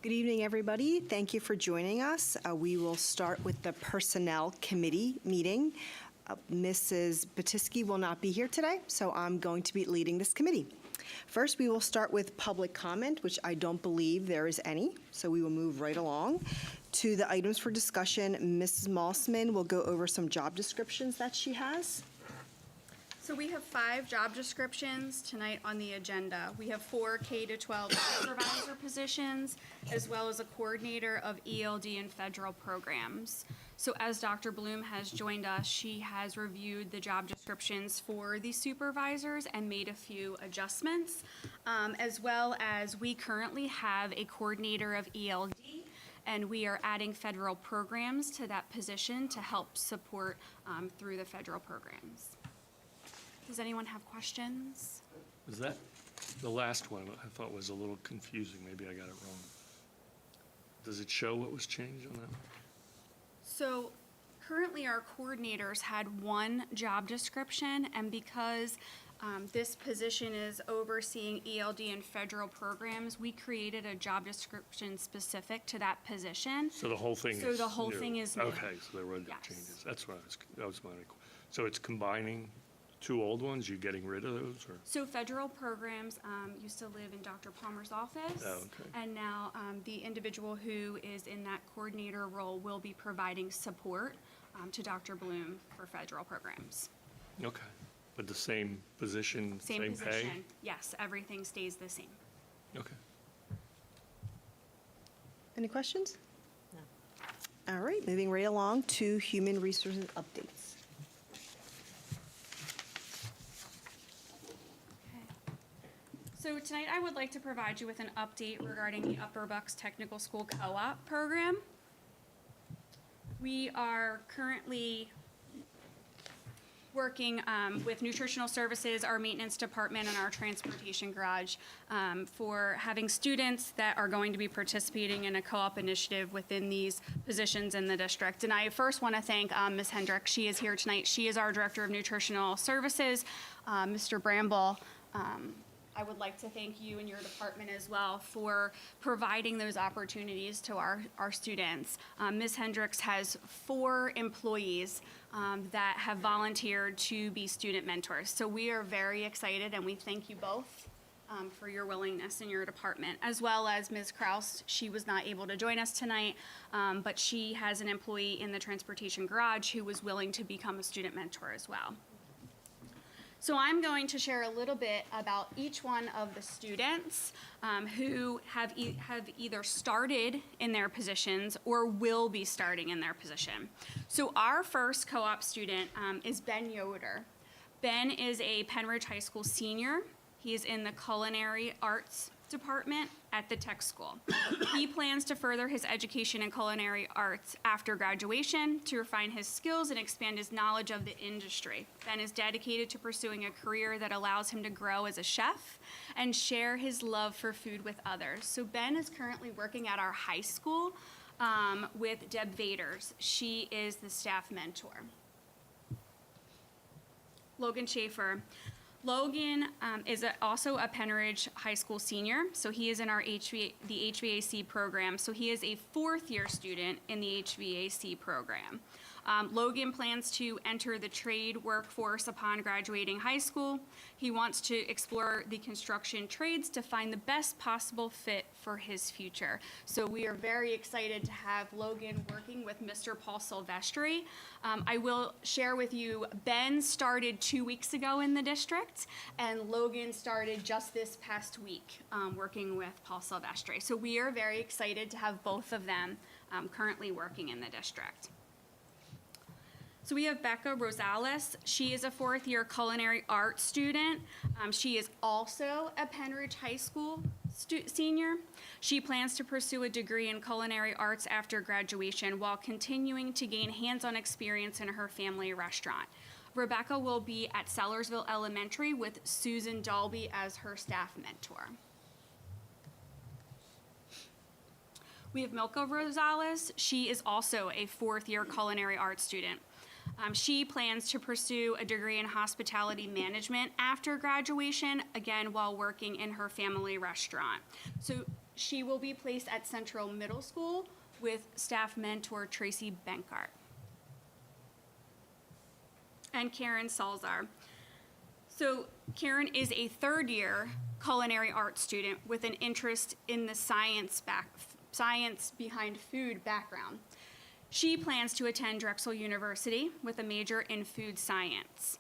Good evening, everybody. Thank you for joining us. We will start with the Personnel Committee meeting. Mrs. Batisky will not be here today, so I'm going to be leading this committee. First, we will start with public comment, which I don't believe there is any, so we will move right along to the items for discussion. Mrs. Mossman will go over some job descriptions that she has. So we have 5 job descriptions tonight on the agenda. We have 4 K-12 supervisor positions, as well as a coordinator of ELD and federal programs. So as Dr. Bloom has joined us, she has reviewed the job descriptions for the supervisors and made a few adjustments, as well as we currently have a coordinator of ELD, and we are adding federal programs to that position to help support through the federal programs. Does anyone have questions? Was that, the last one I thought was a little confusing, maybe I got it wrong. Does it show what was changed on that? So currently our coordinators had one job description, and because this position is overseeing ELD and federal programs, we created a job description specific to that position. So the whole thing is So the whole new. thing is new. Okay, so there were no Yes. changes. That's what that was my, so it's combining 2 old ones, you're getting rid of those, or? So federal programs used to live in Dr. Palmer's office. Oh, okay. And now the individual who is in that coordinator role will be providing support to Dr. Bloom for federal programs. Okay, but the same position, Same same pay? position. Yes, everything stays the same. Okay. Any questions? No. All right, moving right along to human resources updates. So tonight I would like to provide you with an update regarding the Upper Bucks Technical School Co-op program. We are currently working with nutritional services, our maintenance department, and our transportation garage for having students that are going to be participating in a co-op initiative within these positions in the district. And I first want to thank Ms. Hendrick. She is here tonight. She is our Director of Nutritional Services. Mr. Bramble, I would like to thank you and your department as well for providing those opportunities to our students. Ms. Hendricks has 4 employees that have volunteered to be student mentors. So we are very excited, and we thank you both for your willingness in your department, as well as Ms. Kraus. She was not able to join us tonight, but she has an employee in the transportation garage who was willing to become a student mentor as well. So I'm going to share a little bit about each one of the students who have either started in their positions or will be starting in their position. So our first co-op student is Ben Yoder. Ben is a Penridge High School senior. He is in the culinary arts department at the tech school. He plans to further his education in culinary arts after graduation to refine his skills and expand his knowledge of the industry. Ben is dedicated to pursuing a career that allows him to grow as a chef and share his love for food with others. So Ben is currently working at our high school with Deb Vaders. She is the staff mentor. Logan Schaefer. Logan is also a Penridge High School senior, so he is in our the HVAC program. So he is a 4th-year student in the HVAC program. Logan plans to enter the trade workforce upon graduating high school. He wants to explore the construction trades to find the best possible fit for his future. So we are very excited to have Logan working with Mr. Paul Silvestri. I will share with you, Ben started 2 weeks ago in the district, and Logan started just this past week working with Paul Silvestri. So we are very excited to have both of them currently working in the district. So we have Becca Rosales. She is a 4th-year culinary arts student. She is also a Penridge High School senior. She plans to pursue a degree in culinary arts after graduation while continuing to gain hands-on experience in her family restaurant. Rebecca will be at Sellersville Elementary with Susan Dalby as her staff mentor. We have Milka Rosales. She is also a 4th-year culinary arts student. She plans to pursue a degree in hospitality management after graduation, again, while working in her family restaurant. So she will be placed at Central Middle School with staff mentor Tracy Benkart. And Karen Salzar. So Karen is a third-year culinary arts student with an interest in the science behind food background. She plans to attend Drexel University with a major in food science.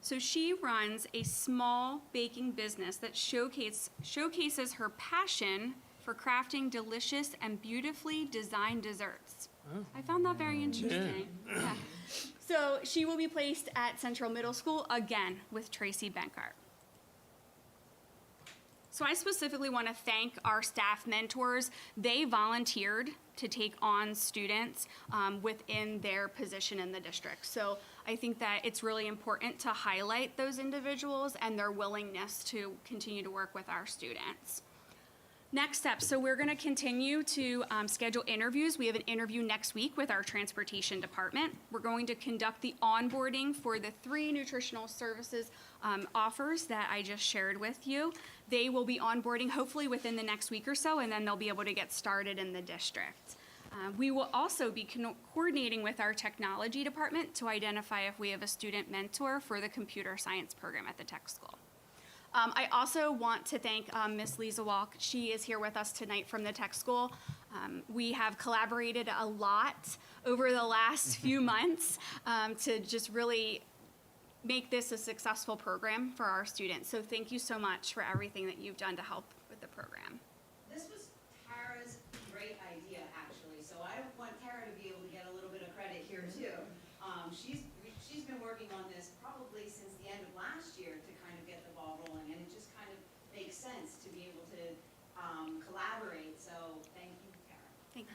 So she runs a small baking business that showcases her passion for crafting delicious and beautifully designed desserts. I found that very interesting. Yeah. So she will be placed at Central Middle School again with Tracy Benkart. So I specifically want to thank our staff mentors. They volunteered to take on students within their position in the district. So I think that it's really important to highlight those individuals and their willingness to continue to work with our students. Next step, so we're going to continue to schedule interviews. We have an interview next week with our transportation department. We're going to conduct the onboarding for the 3 nutritional services offers that I just shared with you. They will be onboarding hopefully within the next week or so, and then they'll be able to get started in the district. We will also be coordinating with our technology department to identify if we have a student mentor for the computer science program at the tech school. I also want to thank Ms. Lisa Walk. She is here with us tonight from the tech school. We have collaborated a lot over the last few months to just really make this a successful program for our students. So thank you so much for everything that you've done to help with the program. This was Tara's great idea, actually, so I want Tara to be able to get a little bit of credit here, too. She's been working on this probably since the end of last year to kind of get the ball rolling, and it just kind of makes sense to be able to collaborate, so thank you, Tara. Thank you.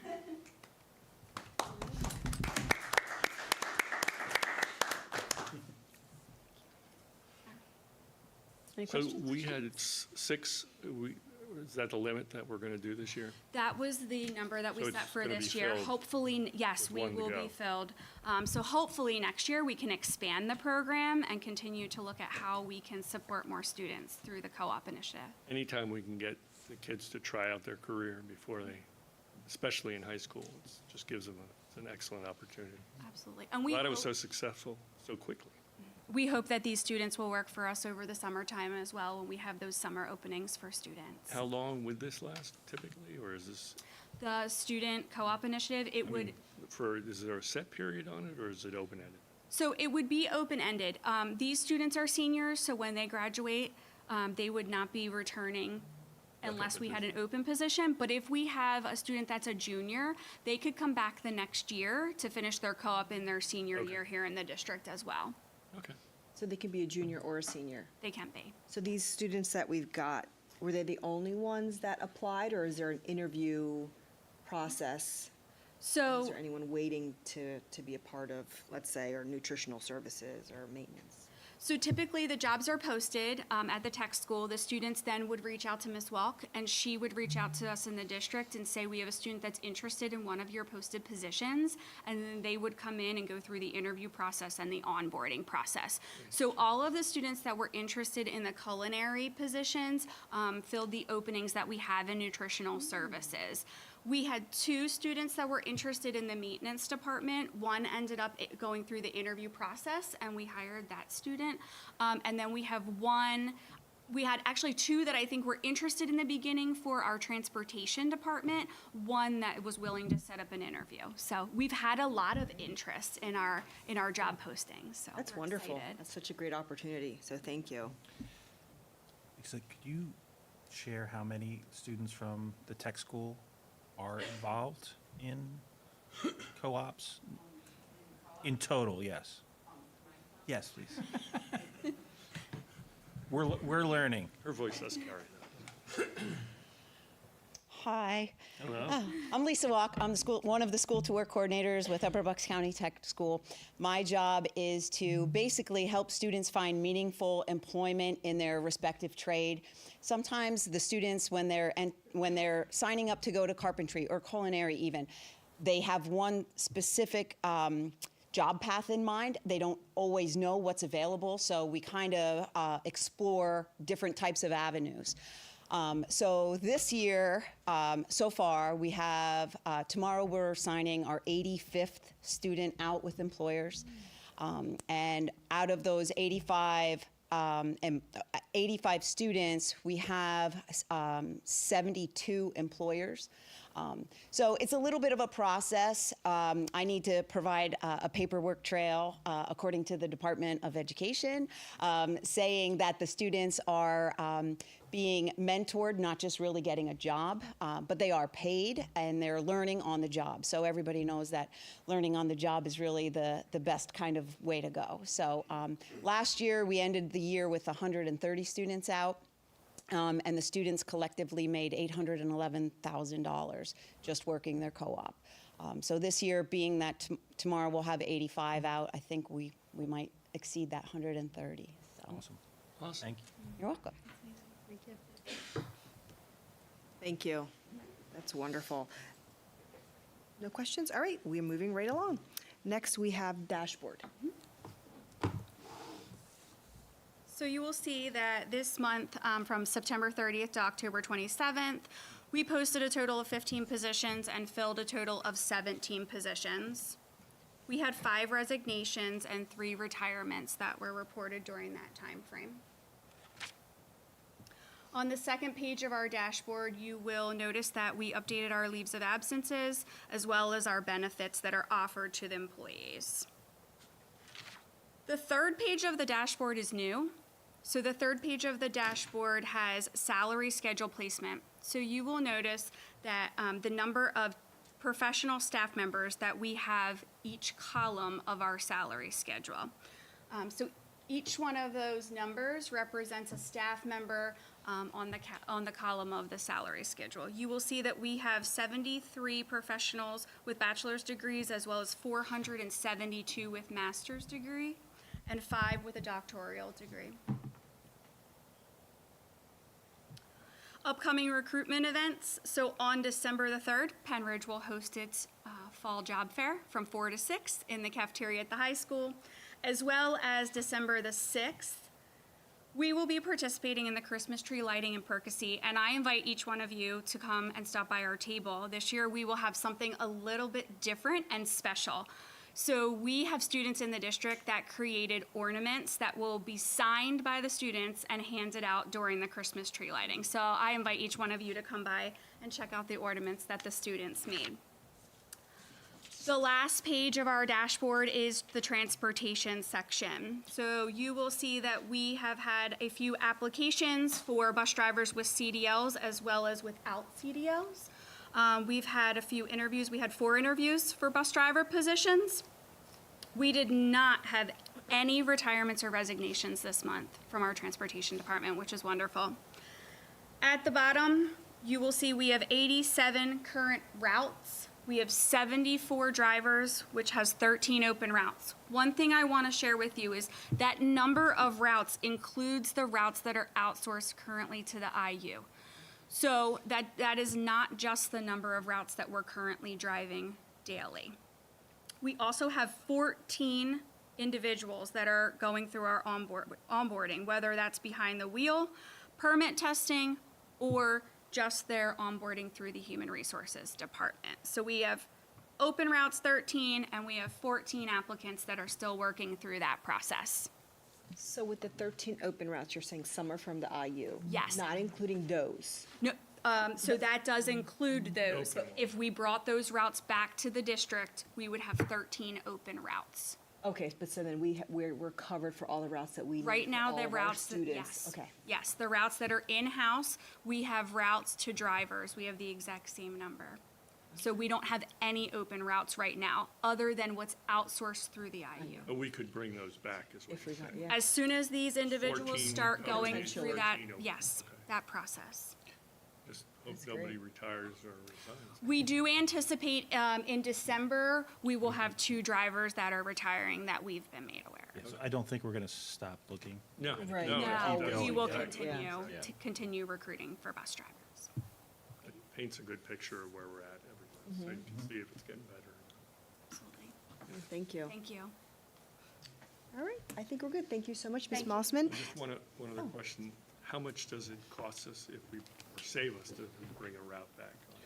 Any So questions? we had 6, is that the limit that we're going to do this year? That was the number that we So set it's for gonna this be year. filled Hopefully, yes, with we one to will go. be filled. So hopefully next year we can expand the program and continue to look at how we can support more students through the co-op initiative. Anytime we can get the kids to try out their career before they, especially in high school, it just gives them an excellent opportunity. Absolutely. And we Glad it was so hope, successful so quickly. we hope that these students will work for us over the summertime as well when we have those summer openings for students. How long would this last typically, or is this, The student co-op initiative, it I would, mean, is there a set period on it, or is it open-ended? so it would be open-ended. These students are seniors, so when they graduate, they would not be returning unless we had an open position. But if we have a student that's a junior, they could come back the next year to finish their co-op in their senior Okay. year here in the district as well. Okay. So they can be a junior or a senior. They can be. So these students that we've got, were they the only ones that applied, or is there an interview process? Is So, there anyone waiting to be a part of, let's say, or nutritional services or maintenance? so typically the jobs are posted at the tech school. The students then would reach out to Ms. Welk, and she would reach out to us in the district and say, we have a student that's interested in one of your posted positions. And then they would come in and go through the interview process and the onboarding process. So all of the students that were interested in the culinary positions filled the openings that we have in nutritional services. We had 2 students that were interested in the maintenance department. One ended up going through the interview process, and we hired that student. And then we had actually 2 that I think were interested in the beginning for our transportation department, one that was willing to set up an interview. So we've had a lot of interest in our job postings, so That's we're wonderful. excited. That's such a great opportunity, so thank you. Lisa, could you share how many students from the tech school are involved in co-ops? In total, yes. Yes, please. We're learning. Her voice does carry that. Hi, Hello? I'm Lisa Walk. I'm one of the school to work coordinators with Upper Bucks County Tech School. My job is to basically help students find meaningful employment in their respective trade. Sometimes the students, when they're signing up to go to carpentry or culinary even, they have one specific job path in mind. They don't always know what's available, so we kind of explore different types of avenues. So this year, so far, we have, tomorrow we're signing our 85th student out with employers. And out of those 85 students, we have 72 employers. So it's a little bit of a process. I need to provide a paperwork trail according to the Department of Education, saying that the students are being mentored, not just really getting a job, but they are paid and they're learning on the job. So everybody knows that learning on the job is really the best kind of way to go. So last year, we ended the year with 130 students out. And the students collectively made $811,000 just working their co-op. So this year, being that tomorrow we'll have 85 out, I think we might exceed that 130. So Awesome. Awesome. Thank you. you're welcome. Thank you. That's wonderful. No questions? All right, we're moving right along. Next, we have dashboard. So you will see that this month, from September 30th to October 27th, we posted a total of 15 positions and filled a total of 17 positions. We had 5 resignations and 3 retirements that were reported during that time frame. On the second page of our dashboard, you will notice that we updated our leaves of absences as well as our benefits that are offered to the employees. The third page of the dashboard is new. So the third page of the dashboard has salary schedule placement. So you will notice that the number of professional staff members that we have each column of our salary schedule. So each one of those numbers represents a staff member on the column of the salary schedule. You will see that we have 73 professionals with bachelor's degrees as well as 472 with master's degree and 5 with a doctoral degree. Upcoming recruitment events. So on December the 3rd, Penridge will host its fall job fair from 4 to 6 in the cafeteria at the high school, as well as December the 6th. We will be participating in the Christmas tree lighting in Percy, and I invite each one of you to come and stop by our table. This year, we will have something a little bit different and special. So we have students in the district that created ornaments that will be signed by the students and handed out during the Christmas tree lighting. So I invite each one of you to come by and check out the ornaments that the students made. The last page of our dashboard is the transportation section. So you will see that we have had a few applications for bus drivers with CDLs as well as without CDLs. We've had a few interviews. We had 4 interviews for bus driver positions. We did not have any retirements or resignations this month from our transportation department, which is wonderful. At the bottom, you will see we have 87 current routes. We have 74 drivers, which has 13 open routes. One thing I want to share with you is that number of routes includes the routes that are outsourced currently to the IU. So that is not just the number of routes that we're currently driving daily. We also have 14 individuals that are going through our onboarding, whether that's behind the wheel, permit testing, or just their onboarding through the Human Resources Department. So we have open routes 13, and we have 14 applicants that are still working through that process. So with the 13 open routes, you're saying some are from the IU? Yes. Not including those? No, so that does include those. Open. If we brought those routes back to the district, we would have 13 open routes. Okay, but so then we're covered for all the routes that we need Right for now, all the of our routes, students? yes. Okay. Yes, the routes that are in-house, we have routes to drivers. We have the exact same number. So we don't have any open routes right now, other than what's outsourced through the IU. But we could bring those back as well. If we got, yeah. As soon as these individuals 14 start going open, through that, 14 open. yes, Okay. that process. Just hope That's nobody great. retires or resigns. We do anticipate in December, we will have 2 drivers that are retiring that we've been made aware of. Yes, I don't think we're going to stop looking. No, Right. no, No, keep No, going. we will Yeah. continue Yeah. to continue recruiting for bus drivers. It paints a good picture of where we're at every month, so you can see if it's getting better. Absolutely. Thank you. Thank you. All right, I think we're good. Thank you so much, Ms. Thank you. Mossman. Just one other question. how much does it cost us if we, or save us to bring a route back on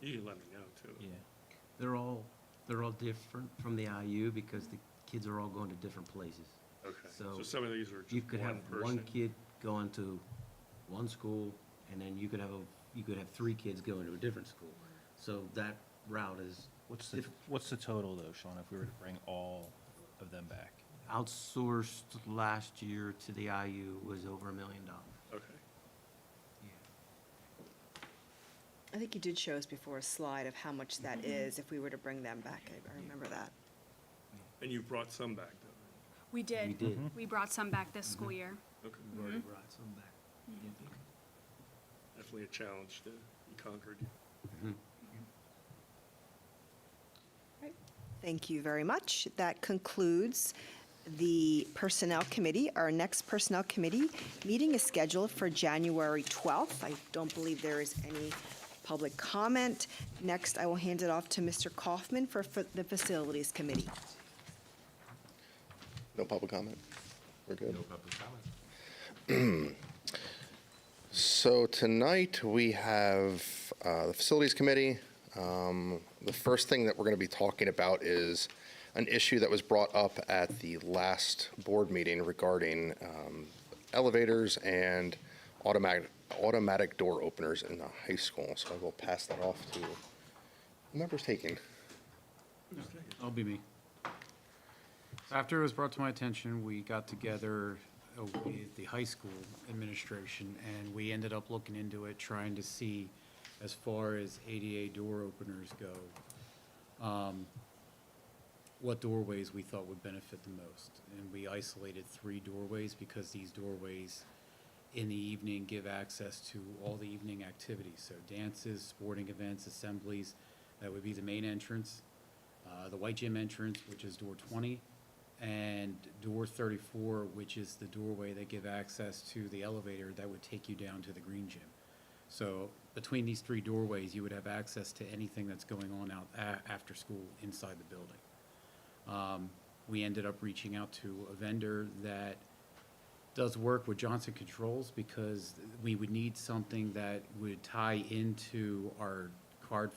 it? You can let me know, too. Yeah. They're all different from the IU because the kids are all going to different places. Okay, So so some of these are You just could have one one person. kid going to one school, and then you could have three kids going to a different school. So that route is What's the total though, Sean, if we were to bring all of them back? outsourced last year to the IU was over $1 million. Okay. I think you did show us before a slide of how much that is if we were to bring them back. I remember that. And you brought some back, though, We did. We did. We brought some back this school year. right? Okay. We've already brought some back. Definitely a challenge to be conquered. Thank you very much. That concludes the Personnel Committee. Our next Personnel Committee meeting is scheduled for January 12th. I don't believe there is any public comment. Next, I will hand it off to Mr. Kaufman for the Facilities Committee. No public comment? We're good? No public comment. So tonight, we have the Facilities Committee. The first thing that we're going to be talking about is an issue that was brought up at the last board meeting regarding elevators and automatic door openers in the high school. So I will pass that off to whomever's taking. I'll be me. After it was brought to my attention, we got together with the high school administration, and we ended up looking into it, trying to see, as far as ADA door openers go, what doorways we thought would benefit the most. And we isolated 3 doorways because these doorways in the evening give access to all the evening activities. So dances, sporting events, assemblies, that would be the main entrance. The white gym entrance, which is door 20, and door 34, which is the doorway that give access to the elevator that would take you down to the green gym. So between these 3 doorways, you would have access to anything that's going on out after school inside the building. We ended up reaching out to a vendor that does work with Johnson Controls because we would need something that would tie into our card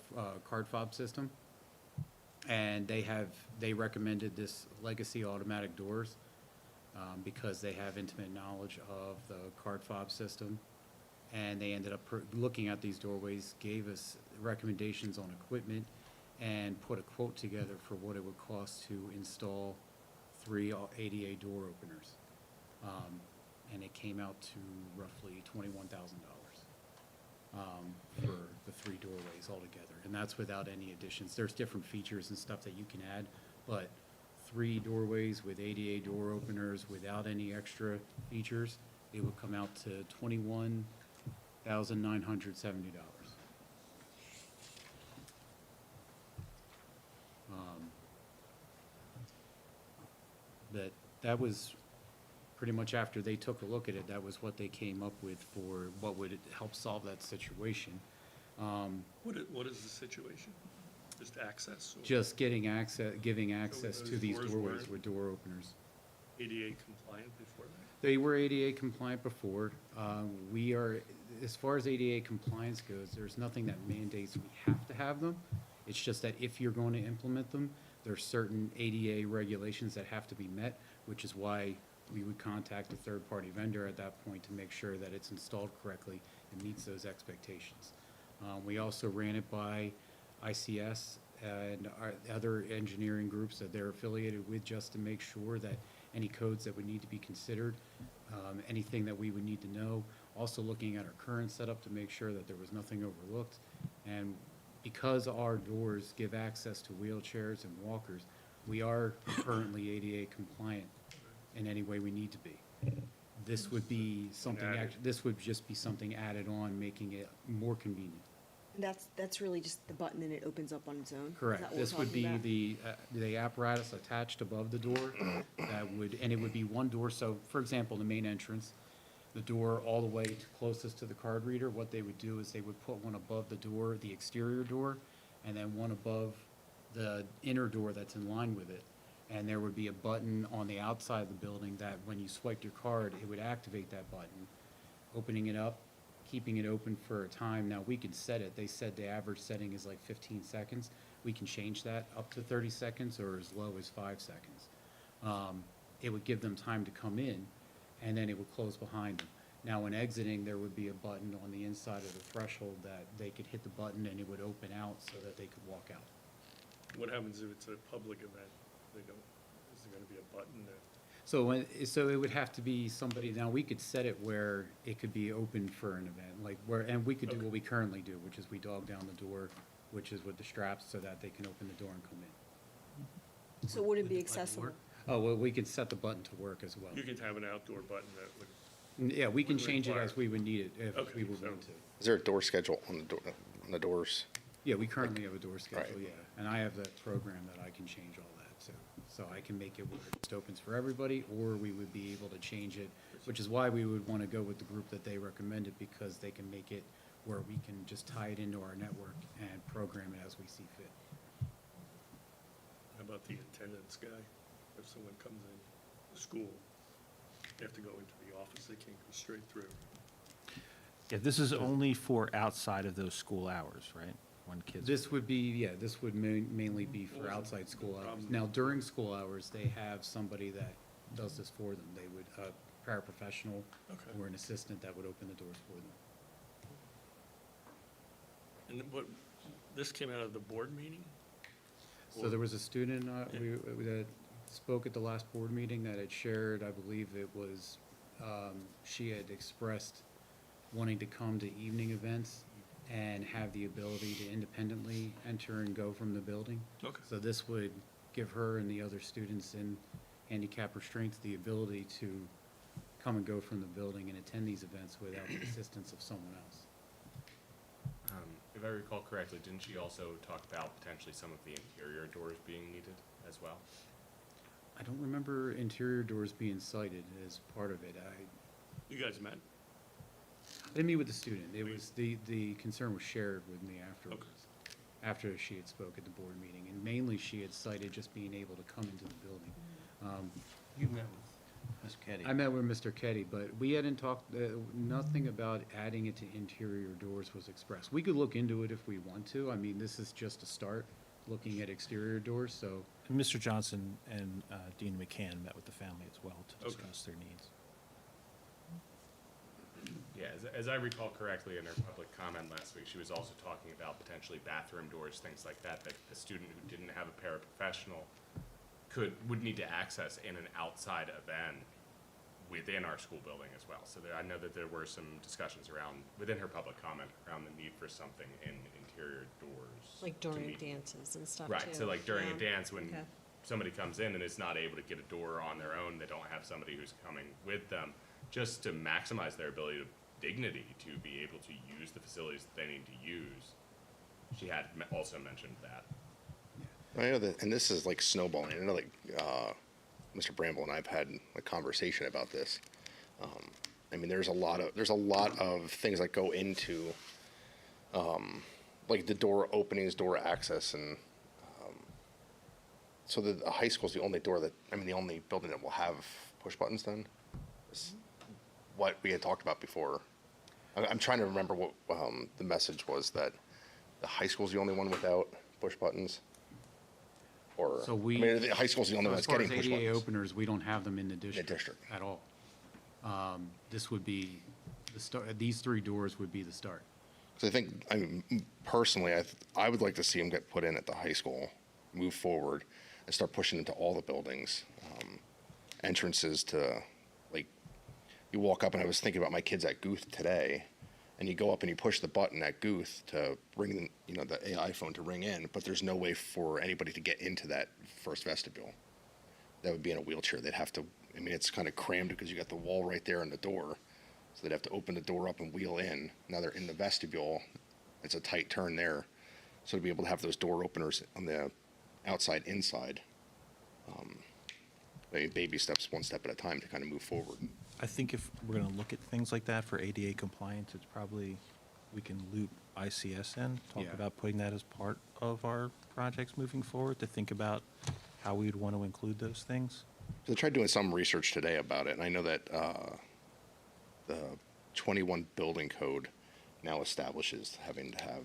fob system. And they recommended this Legacy Automatic Doors because they have intimate knowledge of the card fob system. And they ended up looking at these doorways, gave us recommendations on equipment, and put a quote together for what it would cost to install 3 ADA door openers. And it came out to roughly $21,000 for the 3 doorways altogether. And that's without any additions. There's different features and stuff that you can add, but 3 doorways with ADA door openers without any extra features, it would come out to $21,970. But that was pretty much after they took a look at it, that was what they came up with for what would help solve that situation. What is the situation? Just access? Or Just getting access, giving access to those these doors doorways weren't- with door openers. ADA compliant before that? They were ADA compliant before. We are, as far as ADA compliance goes, there's nothing that mandates we have to have them. It's just that if you're going to implement them, there's certain ADA regulations that have to be met, which is why we would contact a third-party vendor at that point to make sure that it's installed correctly and meets those expectations. We also ran it by ICS and our other engineering groups that they're affiliated with, just to make sure that any codes that would need to be considered, anything that we would need to know. Also looking at our current setup to make sure that there was nothing overlooked. And because our doors give access to wheelchairs and walkers, we are currently ADA compliant in any way we need to be. This would be something, Added. this would just be something added on, making it more convenient. And that's really just the button and it opens up on its own? Is that Correct. what we're This would talking be about? the apparatus attached above the door that would, and it would be one door. So, for example, the main entrance, the door all the way closest to the card reader, what they would do is they would put one above the door, the exterior door, and then one above the inner door that's in line with it. And there would be a button on the outside of the building that when you swiped your card, it would activate that button, opening it up, keeping it open for a time. Now, we can set it. They said the average setting is like 15 seconds. We can change that up to 30 seconds or as low as 5 seconds. It would give them time to come in, and then it would close behind them. Now, when exiting, there would be a button on the inside of the threshold that they could hit the button and it would open out so that they could walk out. What happens if it's a public event? They don't, is there gonna be a button that, So it would have to be somebody, now we could set it where it could be open for an event, like where, and we could do what we currently do, which is we dog down the door, which is with the straps so that they can open the door and come in. So would it be accessible? Oh, well, we could set the button to work as well. you could have an outdoor button that would, Yeah, we can would change it require- as we would need it if Okay, we would so- want to. Is there a door schedule on the doors? Yeah, we currently have a door schedule, Right. yeah, and I have that program that I can change all that, so I can make it where it just opens for everybody, or we would be able to change it, which is why we would want to go with the group that they recommended, because they can make it where we can just tie it into our network and program it as we see fit. how about the attendance guy? If someone comes in the school, they have to go into the office, they can't go straight through. Yeah, this is only for outside of those school hours, right? When kids. This would be, yeah, this would mainly be for outside school hours. Now, during school hours, they have somebody that does this for them. They would, a paraprofessional Okay. or an assistant that would open the doors for them. And what, this came out of the board meeting? So there was a student that spoke at the last board meeting that had shared, I believe it was, she had expressed wanting to come to evening events and have the ability to independently enter and go from the building. Okay. So this would give her and the other students in handicap restraints the ability to come and go from the building and attend these events without the assistance of someone else. If I recall correctly, didn't she also talk about potentially some of the interior doors being needed as well? I don't remember interior doors being cited as part of it. You guys met? I didn't meet with the student. It was, the concern was shared with me afterwards, after she had spoke at the board meeting. And mainly, she had cited just being able to come into the building. You met with Ms. Ketty. I met with Mr. Ketty, but we hadn't talked, nothing about adding it to interior doors was expressed. We could look into it if we want to. I mean, this is just a start, looking at exterior doors, so. And Mr. Johnson and Dean McCann met with the family as well to Okay. discuss their needs. Yeah, as I recall correctly in her public comment last week, she was also talking about potentially bathroom doors, things like that, that a student who didn't have a paraprofessional would need to access in an outside event within our school building as well. So I know that there were some discussions within her public comment, around the need for something in interior doors. Like to during meet- dances and stuff too. Right, so like during a Yeah. dance, when Okay. somebody comes in and is not able to get a door on their own, they don't have somebody who's coming with them, just to maximize their ability to dignity to be able to use the facilities that they need to use. She had also mentioned that. I know that, and this is like snowballing. I know like Mr. Bramble and I've had a conversation about this. I mean, there's a lot of things that go into like the door openings, door access, and so the high school's the only door that, I mean, the only building that will have push buttons then? Is what we had talked about before. I'm trying to remember what the message was, that the high school's the only one without push buttons? Or, So I we. mean, the high school's the only one As that's far getting as push ADA buttons. openers, we don't have them in the district. district. At all. This would be, the start, these three doors would be the start. So I think, I mean, personally, I would like to see them get put in at the high school, move forward, and start pushing into all the buildings. Entrances to, like, you walk up, and I was thinking about my kids at Guth today, and you go up and you push the button at Guth to bring, the AI phone to ring in, but there's no way for anybody to get into that first vestibule. That would be in a wheelchair. They'd have to, I mean, it's kind of crammed because you got the wall right there and the door. So they'd have to open the door up and wheel in. Now they're in the vestibule. It's a tight turn there. So to be able to have those door openers on the outside, inside, baby steps, one step at a time to kind of move forward. I think if we're going to look at things like that for ADA compliance, it's probably, we can loop ICS in, talk Yeah. about putting that as part of our projects moving forward, to think about how we would want to include those things. I tried doing some research today about it, and I know that the 21 building code now establishes having to have,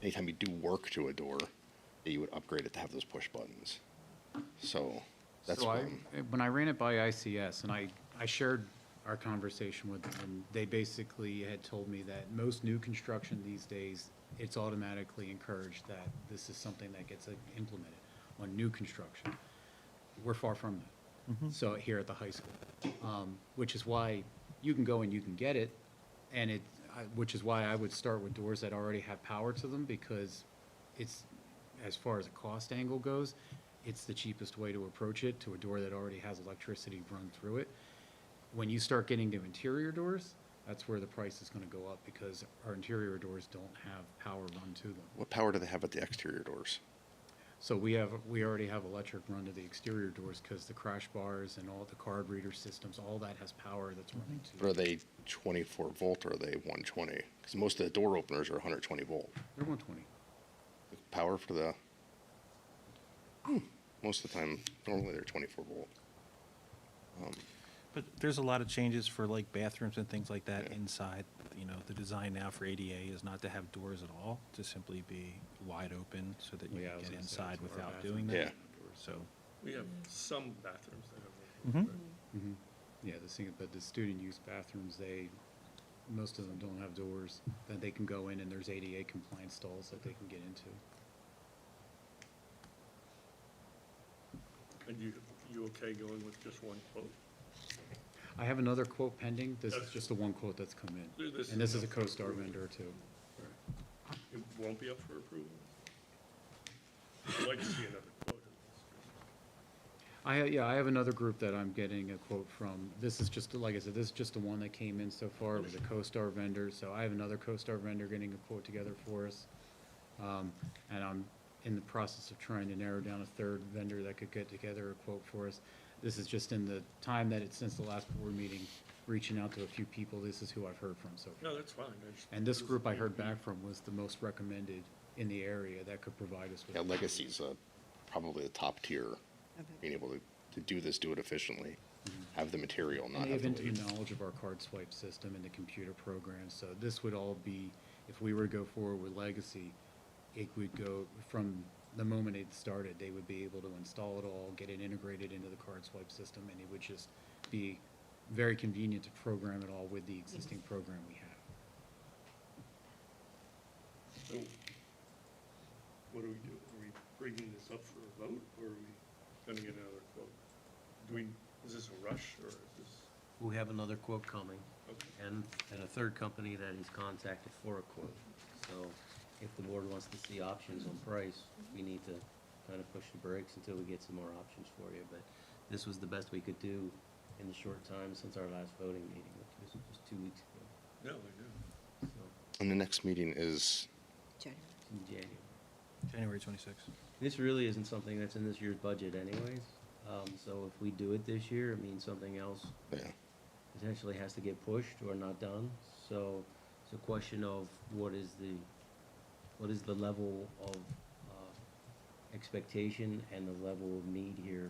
anytime you do work to a door, that you would upgrade it to have those push buttons. So that's So why. when I ran it by ICS, and I shared our conversation with them, and they basically had told me that most new construction these days, it's automatically encouraged that this is something that gets implemented on new construction. We're far from that. So here at the high school, which is why you can go and you can get it, and which is why I would start with doors that already have power to them, because it's, as far as a cost angle goes, it's the cheapest way to approach it, to a door that already has electricity run through it. When you start getting to interior doors, that's where the price is gonna go up, because our interior doors don't have power run to them. What power do they have at the exterior doors? So we already have electric run to the exterior doors, because the crash bars and all the card reader systems, all that has power that's running to But are it. they 24 volt or are they 120? Because most of the door openers are 120 volt. They're 120. Power for the, most of the time, normally they're 24 volt. But there's a lot of changes for like bathrooms and things like that Yeah. inside. You know, the design now for ADA is not to have doors at all, to simply be wide open so that you Yeah, I can was get gonna say, inside so our without doing bathrooms that. Yeah. So, We have some bathrooms that have. Yeah, but the student use bathrooms, most of them don't have doors that they can go in, and there's ADA compliant stalls that they can get into. And you okay going with just one quote? I have another quote pending. This is That's- just the one quote that's come in. This And this is a enough for CoStar approval. vendor too. It won't be up for approval? I'd like to see another quote. I have another group that I'm getting a quote from. This is just, like I said, this is just the one that came in so far. It was a CoStar vendor, so I have another CoStar vendor getting a quote together for us. And I'm in the process of trying to narrow down a third vendor that could get together a quote for us. This is just in the time that it's since the last board meeting, reaching out to a few people. This is who I've heard from so far. No, that's fine. I just- And this group I heard back from was the most recommended in the area that could provide us with. Yeah, Legacy's probably the top tier, being able to do this, do it efficiently, have the material, not And they have have to intimate wait. knowledge of our card swipe system and the computer programs, so this would all be, if we were to go forward with Legacy, it would go from the moment it started, they would be able to install it all, get it integrated into the card swipe system, and it would just be very convenient to program it all with the existing program we have. So, what do we do? Are we bringing this up for a vote, or are we gonna get another quote? Is this a rush, or is this, We have another quote coming, okay? and a third company that he's contacted for a quote. So if the board wants to see options on price, we need to kind of push the brakes until we get some more options for you. But this was the best we could do in the short time since our last voting meeting, which was just 2 weeks ago. No, I know. So, And the next meeting is, it's in January. January 26th. This really isn't something that's in this year's budget anyways. So if we do it this year, it means something else yeah, potentially has to get pushed or not done. So it's a question of what is the level of expectation and the level of need here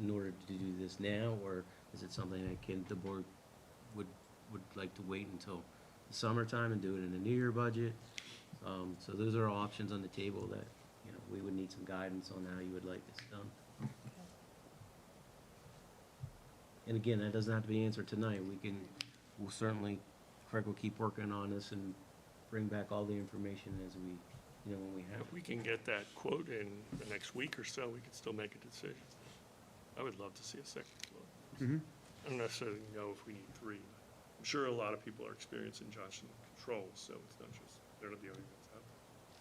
in order to do this now, or is it something that the board would like to wait until the summertime and do it in the new year budget? So those are all options on the table that, we would need some guidance on how you would like this done. And again, that doesn't have to be answered tonight. We'll certainly, Craig will keep working on this and bring back all the information as we, when we have If it. we can get that quote in the next week or so, we could still make a decision. I would love to see a second quote. I don't necessarily know if we need three. I'm sure a lot of people are experiencing Johnson Controls, so it's not just, they're not the only ones out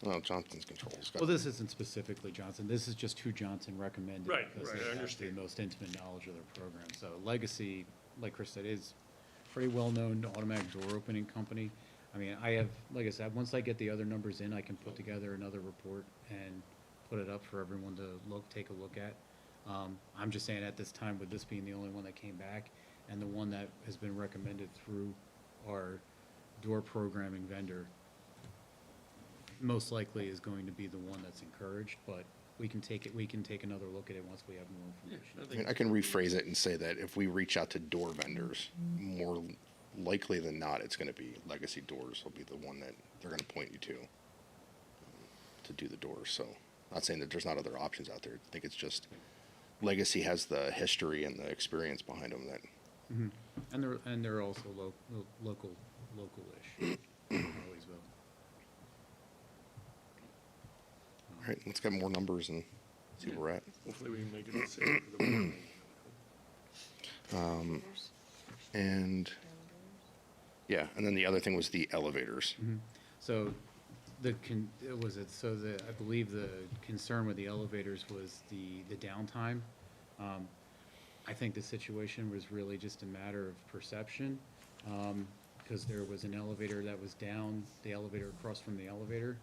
well, Johnson's Controls. got- Well, this isn't specifically Johnson, this is just who Johnson recommended. Right, because right, they I have understand. the most intimate knowledge of their program. So Legacy, like Chris said, is pretty well-known automatic door opening company. I mean, like I said, once I get the other numbers in, I can put together another report and put it up for everyone to take a look at. I'm just saying at this time, with this being the only one that came back, and the one that has been recommended through our door programming vendor, most likely is going to be the one that's encouraged, but we can take another look at it once we have more information. I mean, I can rephrase it and say that if we reach out to door vendors, more likely than not, it's going to be Legacy Doors will be the one that they're going to point you to do the doors. So, not saying that there's not other options out there. I think it's just Legacy has the history and the experience behind them that. And they're also local-ish, Harleysville. All right, let's get more numbers and see where we're at. Hopefully we can make a decision for the board. And yeah, and then the other thing was the elevators. So I believe the concern with the elevators was the downtime. I think the situation was really just a matter of perception, because there was an elevator that was down, the elevator across from the elevator.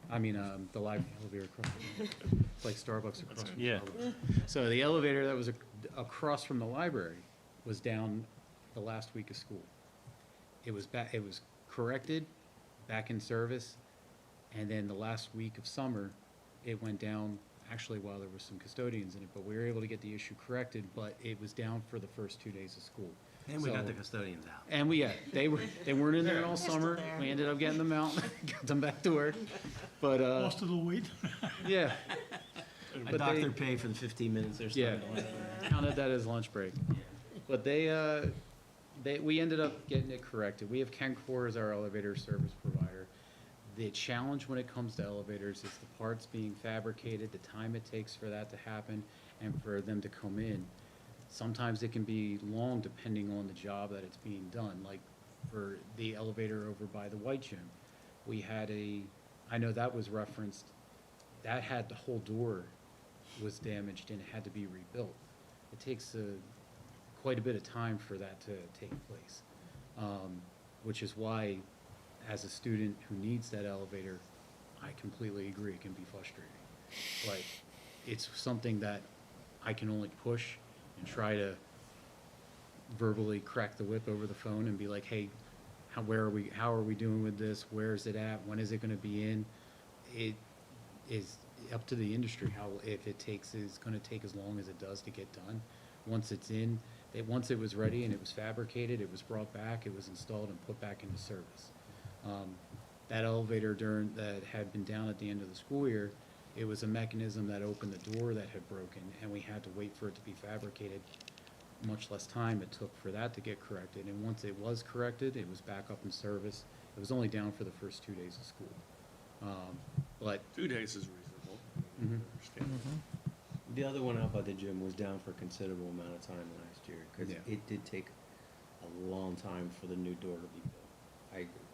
I mean, the live elevator across from, it's like Starbucks across from Yeah. Starbucks. So the elevator that was across from the library was down the last week of school. It was corrected, back in service, and then the last week of summer, it went down, actually while there was some custodians in it, but we were able to get the issue corrected, but it was down for the first 2 days of school. And we got So- the custodians out. And they weren't in there all summer. We ended up getting them out, got them back to work. But, Most of the week. yeah. I But docked they- their pay for the 15 minutes they're Yeah, spending. counted that as lunch break. But we ended up getting it corrected. We have Kencor as our elevator service provider. The challenge when it comes to elevators is the parts being fabricated, the time it takes for that to happen, and for them to come in. Sometimes it can be long depending on the job that it's being done, like for the elevator over by the White Gym. We had I know that was referenced, that had the whole door was damaged and it had to be rebuilt. It takes quite a bit of time for that to take place, which is why, as a student who needs that elevator, I completely agree, it can be frustrating. But it's something that I can only push and try to verbally crack the whip over the phone and be like, hey, how are we doing with this? Where is it at? When is it gonna be in? It is up to the industry if it's gonna take as long as it does to get done. Once it's in, once it was ready and it was fabricated, it was brought back, it was installed and put back into service. That elevator that had been down at the end of the school year, it was a mechanism that opened the door that had broken, and we had to wait for it to be fabricated. Much less time it took for that to get corrected, and once it was corrected, it was back up in service. It was only down for the first 2 days of school. But 2 days is reasonable. Understand. The other one out by the gym was down for a considerable amount of time last year, because Yeah. it did take a long time for the new door to be built. I agree.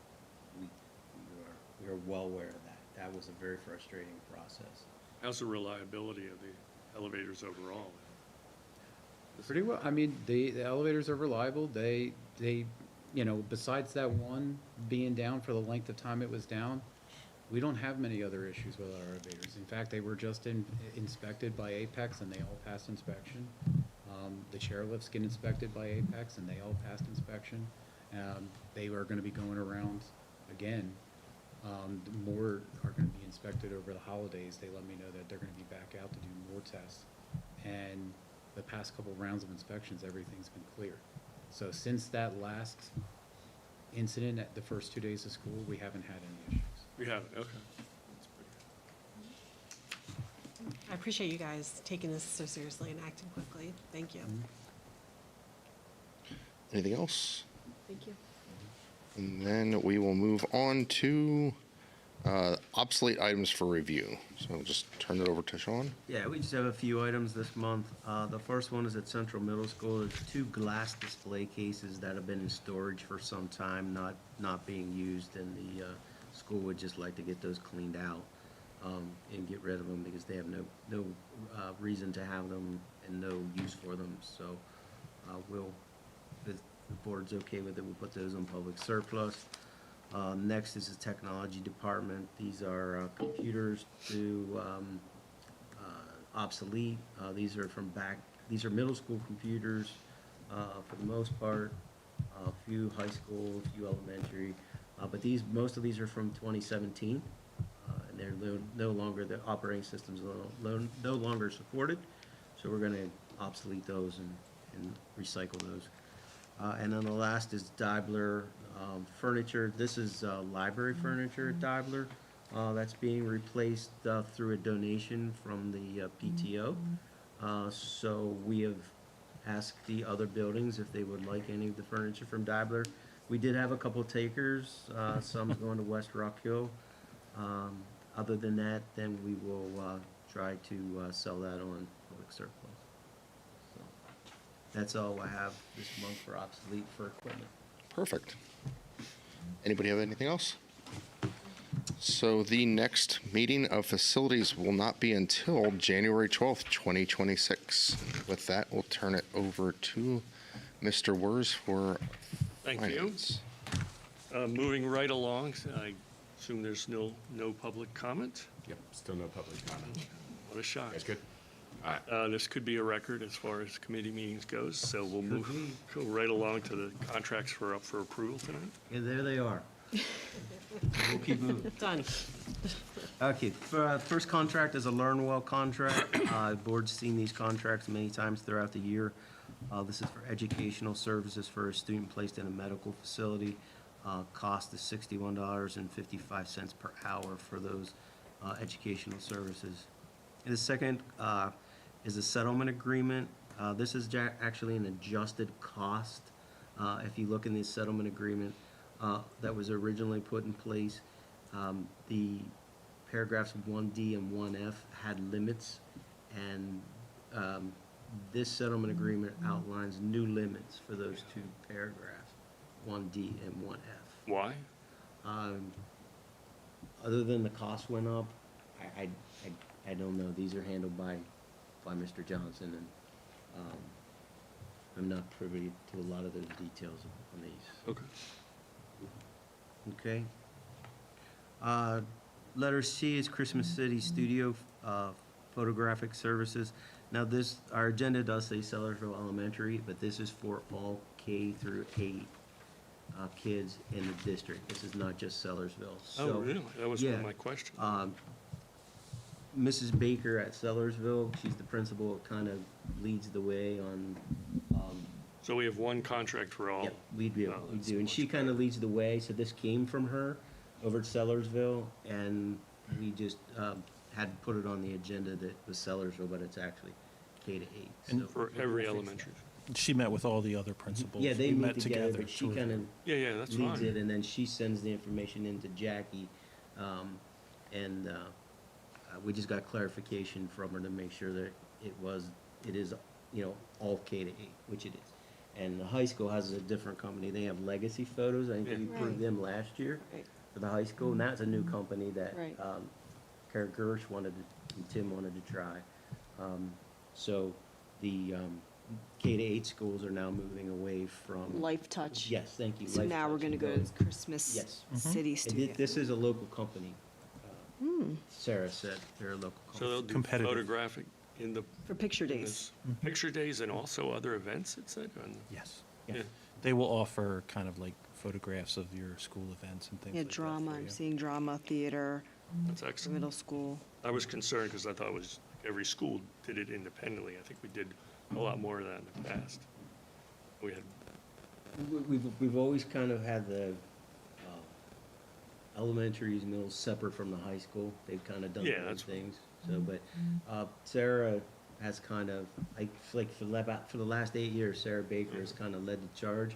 We are well aware of that. That was a very frustrating process. How's the reliability of the elevators overall? pretty well, I mean, the elevators are reliable. They, besides that one being down for the length of time it was down, we don't have many other issues with our elevators. In fact, they were just inspected by Apex and they all passed inspection. The chairlifts get inspected by Apex and they all passed inspection. They are gonna be going around again. More are gonna be inspected over the holidays. They let me know that they're gonna be back out to do more tests. And the past couple rounds of inspections, everything's been clear. So since that last incident at the first 2 days of school, we haven't had any issues. We haven't, okay. That's pretty good. I appreciate you guys taking this so seriously and acting quickly. Thank you. Anything else? Thank you. And then we will move on to obsolete items for review. So I'll just turn it over to Sean. Yeah, we just have a few items this month. The first one is at Central Middle School. There's 2 glass display cases that have been in storage for some time, not being used, and the school would just like to get those cleaned out and get rid of them because they have no reason to have them and no use for them. So if the board's okay with it, we'll put those on public surplus. Next is the technology department. These are computers to obsolete. These are middle school computers for the most part, a few high school, a few elementary. But most of these are from 2017. and they're no longer, the operating systems are no longer supported, so we're gonna obsolete those and recycle those. And then the last is Dibler furniture. This is library furniture at Dibler. That's being replaced through a donation from the PTO. So we have asked the other buildings if they would like any of the furniture from Dibler. We did have a couple takers, some's going to West Rock Hill. Other than that, then we will try to sell that on public surplus. So that's all I have this month for obsolete for equipment. Perfect. Anybody have anything else? So the next meeting of facilities will not be until January 12th, 2026. With that, we'll turn it over to Mr. Wers for Thank you. finance. Moving right along, I assume there's no public comment? Yep, still no public comment. What a shock. That's good. All right. This could be a record as far as committee meetings goes, so we'll go right along to the contracts up for approval tonight. And there they are. We'll keep moving. Done. Okay, first contract is a LearnWell contract. Board's seen these contracts many times throughout the year. This is for educational services for a student placed in a medical facility. Cost is $61.55 per hour for those educational services. And the second is a settlement agreement. This is actually an adjusted cost. If you look in the settlement agreement that was originally put in place, the paragraphs 1D and 1F had limits, and this settlement agreement outlines new limits for those two paragraphs, 1D and 1F. Why? Other than the cost went up, I don't know. These are handled by Mr. Johnson, and I'm not privy to a lot of those details on these. Okay. Okay. Letter C is Christmas City Studio Photographic Services. Now our agenda does say Sellersville Elementary, but this is for all K through 8 kids in the district. This is not just Sellersville. Oh, really? That was one of yeah. my questions. Mrs. Baker at Sellersville, she's the principal, kind of leads the way on, So we have one contract for all? yep, we do, Oh, we that's do. And much she kind of better. leads the way, so this came from her over at Sellersville, and we just had put it on the agenda that was Sellersville, but it's actually K to 8. And so For we'll every fix that. elementary? She met with all the other principals. Yeah, they We meet met together, but she to kind of Yeah, that's leads it, fine. and then she sends the information into Jackie. And we just got clarification from her to make sure that it is, all K to 8, which it is. And the high school has a different company. They have Legacy Photos. I think we Yeah. approved Right. them last year Right. for the high school, and that's a new company that Right. Karen Gersh and Tim wanted to try. So the K to 8 schools are now moving away from. Life Touch. Yes, thank you. So Life now we're Touch going to go goes- to Christmas Yes. City And Studio. this is a local company. Sarah said they're a local So they'll company. do Competitive. photographic in the. For picture in days. this Picture days and also other events, it said? Yes. Yeah. They will offer kind of like photographs of your school events and things Yeah, like that. drama, for I'm you. seeing drama, theater, That's for excellent. middle school. I was concerned because I thought it was, every school did it independently. I think we did a lot more of that in the past. We had, We've always kind of had the elementaries, middles separate from the high school. They've kind of done Yeah, their own that's- things. So, but Sarah has kind of, like for the last 8 years, Sarah Baker has kind of led the charge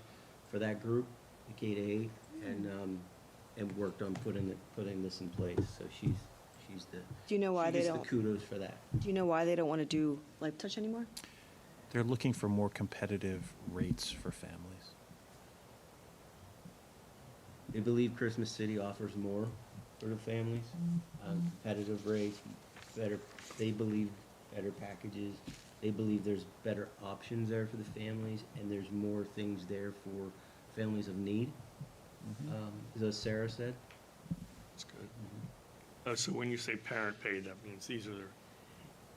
for that group, the K to 8, and worked on putting this in place. So she's the. Do you know why she they gets the don't, kudos for that. do you know why they don't want to do Life Touch anymore? They're looking for more competitive rates for families. They believe Christmas City offers more for the families, competitive rates, they believe better packages. They believe there's better options there for the families, and there's more things there for families of need. As Sarah said. that's good. So when you say parent paid, that means these are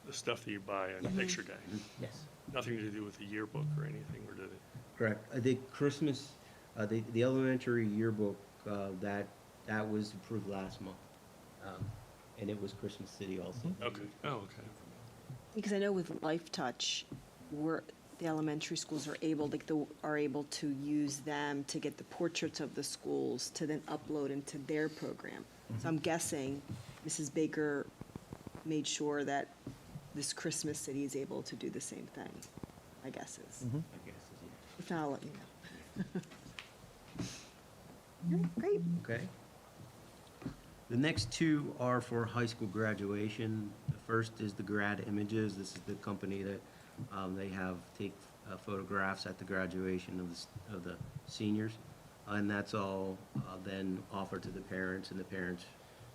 the stuff that you buy on picture day? Yes. Nothing to do with the yearbook or anything, or did it? Correct. I think Christmas, the elementary yearbook, that was approved last month. and it was Christmas City also. Okay, oh, okay. Because I know with Life Touch, the elementary schools are able, to use them to get the portraits of the schools to then upload into their program. So I'm guessing Mrs. Baker made sure that this Christmas City is able to do the same thing, my guess is. I guess, yeah. If not, I'll let you know. Great. Okay. The next two are for high school graduation. The first is the Grad Images. This is the company that they have take photographs at the graduation of the seniors. And that's all then offered to the parents, and the parents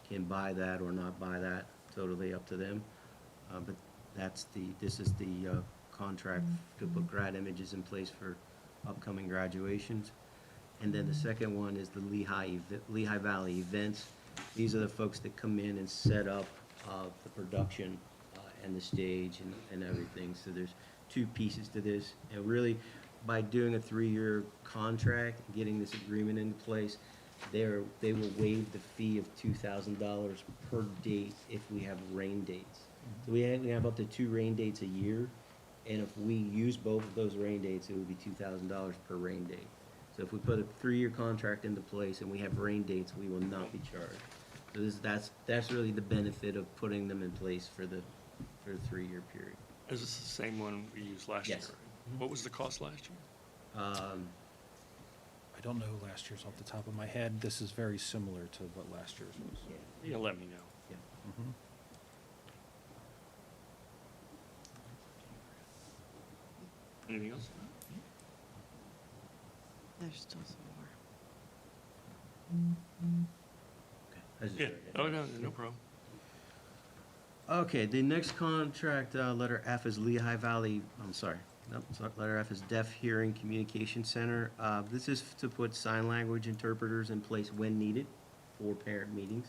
can buy that or not buy that, totally up to them. But this is the contract to put Grad Images in place for upcoming graduations. And then the second one is the Lehigh Valley Events. These are the folks that come in and set up the production and the stage and everything. So there's two pieces to this. And really, by doing a 3-year contract, getting this agreement in place, they will waive the fee of $2,000 per date if we have rain dates. So we have up to 2 rain dates a year, and if we use both of those rain dates, it would be $2,000 per rain date. So if we put a 3-year contract into place and we have rain dates, we will not be charged. So that's really the benefit of putting them in place for the 3-year period. Is this the same one we used last year? Yes. What was the cost last year? I don't know last year's off the top of my head. This is very similar to what last year's was. You can let me know. Yeah. Mhm. Anything else? There's still some more. Okay. I was just Yeah, wondering. oh, no, no problem. Okay, the next contract, letter F is Lehigh Valley, letter F is Deaf Hearing Communication Center. This is to put sign language interpreters in place when needed for parent meetings.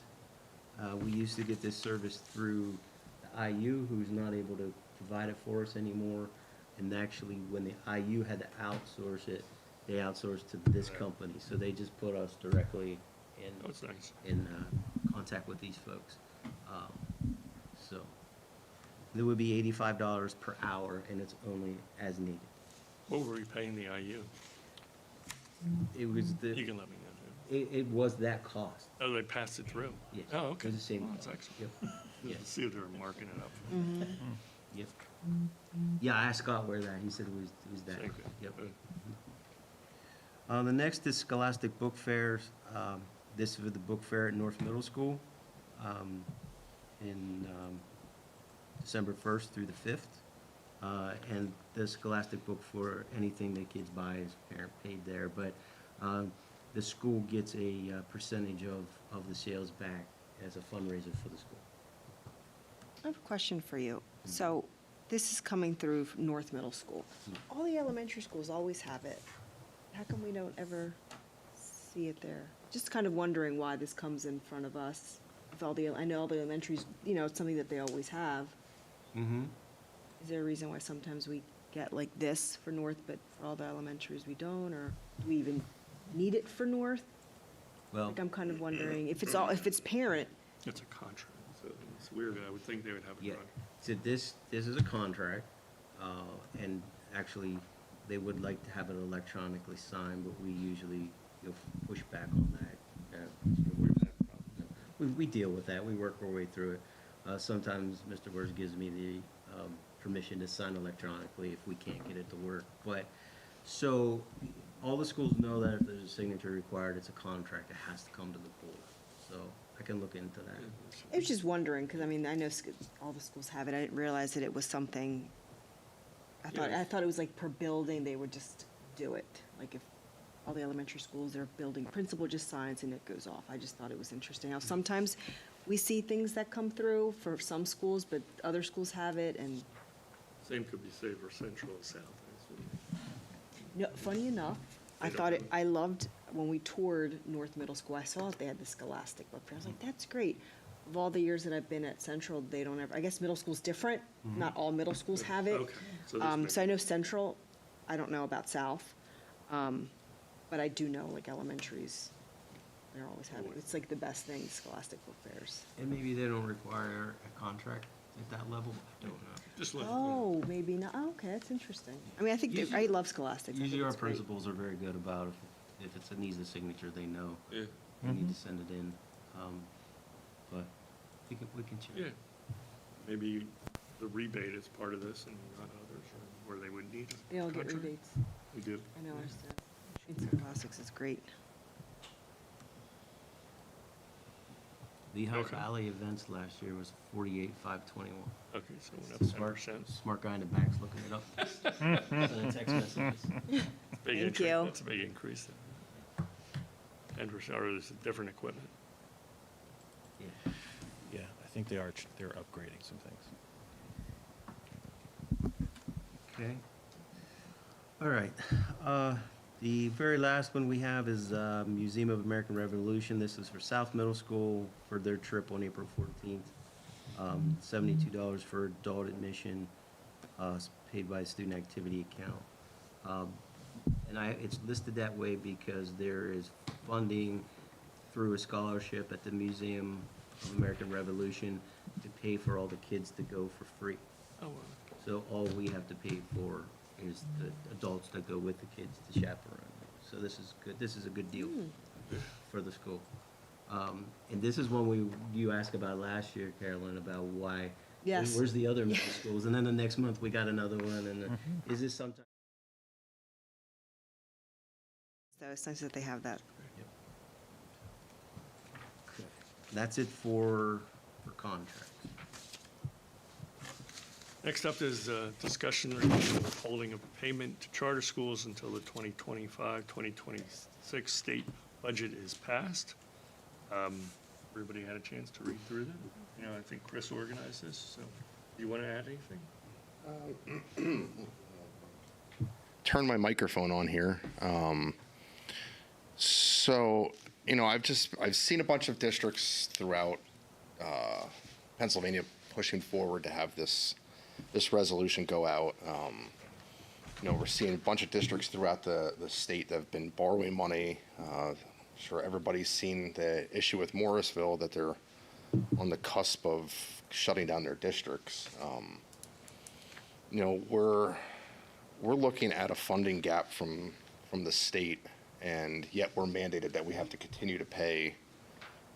We used to get this service through the IU, who's not able to provide it for us anymore. And actually, when the IU had to outsource it, they outsourced to this company. So they just put us directly Oh, it's nice. in contact with these folks. So there would be $85 per hour, and it's only as needed. What were we paying the IU? It was You can let me know, too. it was that cost. Oh, they passed it through? Yes. Oh, okay. It was the same Oh, that's cost. excellent. Yep. Yes. See if they were marking it up. Yep. Yeah, I asked Scott where that. He said it was that. Same cost. thing. Yep. Good. The next is Scholastic Book Fairs. This is for the book fair at North Middle School in December 1st through the 5th. And the Scholastic book for anything that kids buy is parent paid there. But the school gets a percentage of the sales back as a fundraiser for the school. I have a question for you. So this is coming through North Middle School. All the elementary schools always have it. How come we don't ever see it there? Just kind of wondering why this comes in front of us. With I know all the elementaries, it's something that they always have. Mm-hmm. Is there a reason why sometimes we get like this for North, but for all the elementaries we don't, or do we even need it for North? Well, Like, I'm kind of wondering if it's parent. It's a contract, so it's weird. I would think they would have a yeah. contract. So this is a contract, and actually, they would like to have it electronically signed, but we usually push back on that. We deal with that. We work our way through it. Sometimes Mr. Wurz gives me the permission to sign electronically if we can't get it to work. But so all the schools know that if there's a signature required, it's a contract. It has to come to the board. So I can look into that. I was just wondering, because I know all the schools have it. I didn't realize that it was something, I thought it was like per building, they would just do it. Like if all the elementary schools, their building principal just signs and it goes off. I just thought it was interesting how sometimes we see things that come through for some schools, but other schools have it, and Same could be said for Central and South. no, funny enough, I loved when we toured North Middle School, I saw that they had the Scholastic book fair. I was like, that's great. Of all the years that I've been at Central, they don't ever, I guess middle school's different. Not all middle schools have it. Okay, so this may- So I know Central, I don't know about South, but I do know like elementaries They're always having, it's like the best thing, Scholastic Book Fairs. And maybe they don't require a contract at that level, I don't know. Just let, Oh, maybe not, oh, okay, that's interesting. I mean, I think, I love Scholastic. I think Usually our it's great. principals are very good about if it's a needs a signature, they know yeah, they need to send it in. But we can check. yeah. Maybe the rebate is part of this and not others, or where they would need a They all get contract. rebates. We do. I know, ours do. Machine Classics is great. Lehigh Okay. Valley events last year was 48,521. Okay, so it went up Smart, 10%. smart guy in the back's looking it up. Sending text messages. Big Thank increase. you. That's a big increase. 10%, or is it different equipment? Yeah. Yeah, I think they're upgrading some things. Okay. All right. The very last one we have is Museum of American Revolution. This is for South Middle School for their trip on April 14th. $72 for adult admission, paid by student activity account. And it's listed that way because there is funding through a scholarship at the Museum of American Revolution to pay for all the kids to go for free. Oh, well. So all we have to pay for is the adults that go with the kids to chaperone. So this is good, this is a good deal for the school. And this is one you asked about last year, Carolyn, about why. Yes. Where's the other middle schools? And then the next month, we got another one, and is this sometime? So it's nice that they have that. That's it for contracts. Next up is discussion regarding withholding of payment to charter schools until the 2025-2026 state budget is passed. Everybody had a chance to read through that. You know, I think Chris organized this, so do you want to add anything? Turn my microphone on here. So, you know, I've seen a bunch of districts throughout Pennsylvania pushing forward to have this resolution go out. You know, we're seeing a bunch of districts throughout the state that have been borrowing money. Sure, everybody's seen the issue with Morrisville, that they're on the cusp of shutting down their districts. You know, we're looking at a funding gap from the state, and yet we're mandated that we have to continue to pay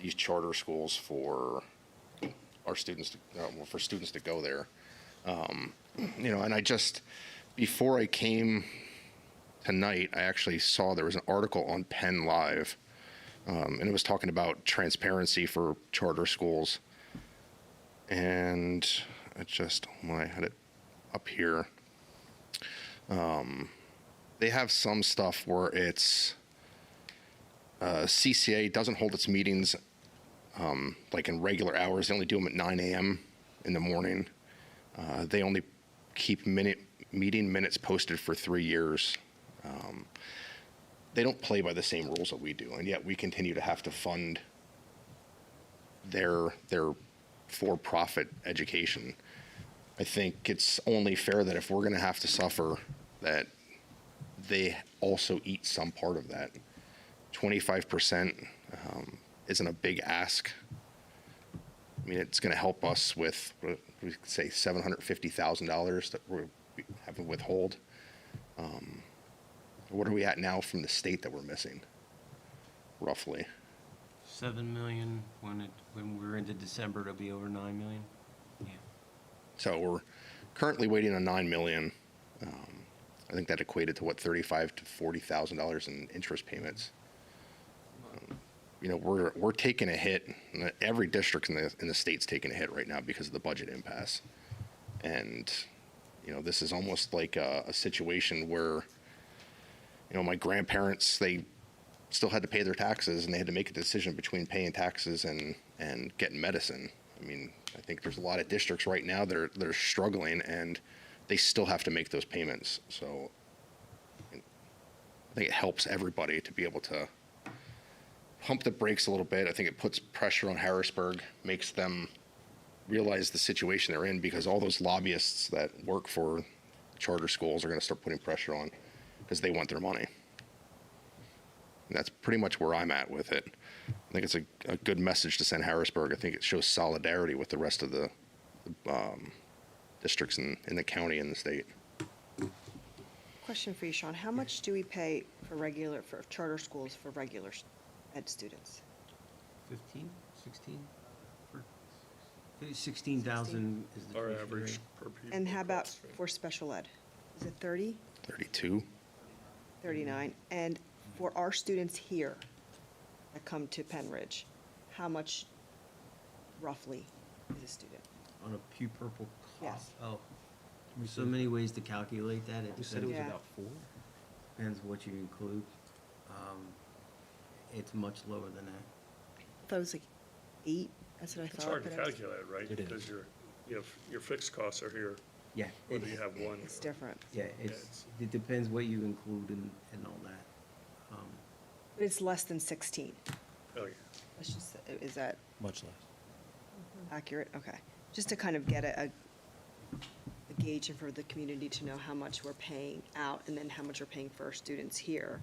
these charter schools for our students, for students to go there. You know, and before I came tonight, I actually saw there was an article on Penn Live, and it was talking about transparency for charter schools. And I had it up here. They have some stuff where it's CCA doesn't hold its meetings like in regular hours. They only do them at 9 a.m. in the morning. They only keep meeting minutes posted for 3 years. They don't play by the same rules that we do, and yet we continue to have to fund their for-profit education. I think it's only fair that if we're going to have to suffer, that they also eat some part of that. 25% isn't a big ask. I mean, it's going to help us with, we could say, $750,000 that we're having withhold. What are we at now from the state that we're missing, roughly? 7 million, when we're into December, it'll be over 9 million. Yeah. So we're currently waiting on $9 million. I think that equated to what, $35,000 to $40,000 in interest payments. You know, we're taking a hit. Every district in the state's taking a hit right now because of the budget impasse. And you know, this is almost like a situation where, you know, my grandparents, they still had to pay their taxes, and they had to make a decision between paying taxes and getting medicine. I mean, I think there's a lot of districts right now that are struggling, and they still have to make those payments. So I think it helps everybody to be able to pump the brakes a little bit. I think it puts pressure on Harrisburg, makes them realize the situation they're in, because all those lobbyists that work for charter schools are going to start putting pressure on because they want their money. that's pretty much where I'm at with it. I think it's a good message to send Harrisburg. I think it shows solidarity with the rest of the districts in the county and the state. Question for you, Sean. How much do we pay for charter schools for regular ed students? 15, 16? 16,000 is the Our tuition average rate. per pupil. And how about cost, right? for special ed? Is it 30, 32. 39? And for our students here that come to Penn Ridge, how much roughly is a student? On a pupil Yes. cost? Oh, so many ways to calculate that. It You said it was Yeah. about 4? depends what you include. It's much lower than that. I thought it was like 8, that's what I thought. It's hard to but I was- calculate, right? It is. Because your fixed costs are here, Yeah. whether you have one. It's or- different. Yeah, it's- it depends what you include and all that. But it's less than 16. Oh, yeah. Let's just, is that Much less. accurate? Okay. Just to kind of get a gauge and for the community to know how much we're paying out and then how much we're paying for our students here.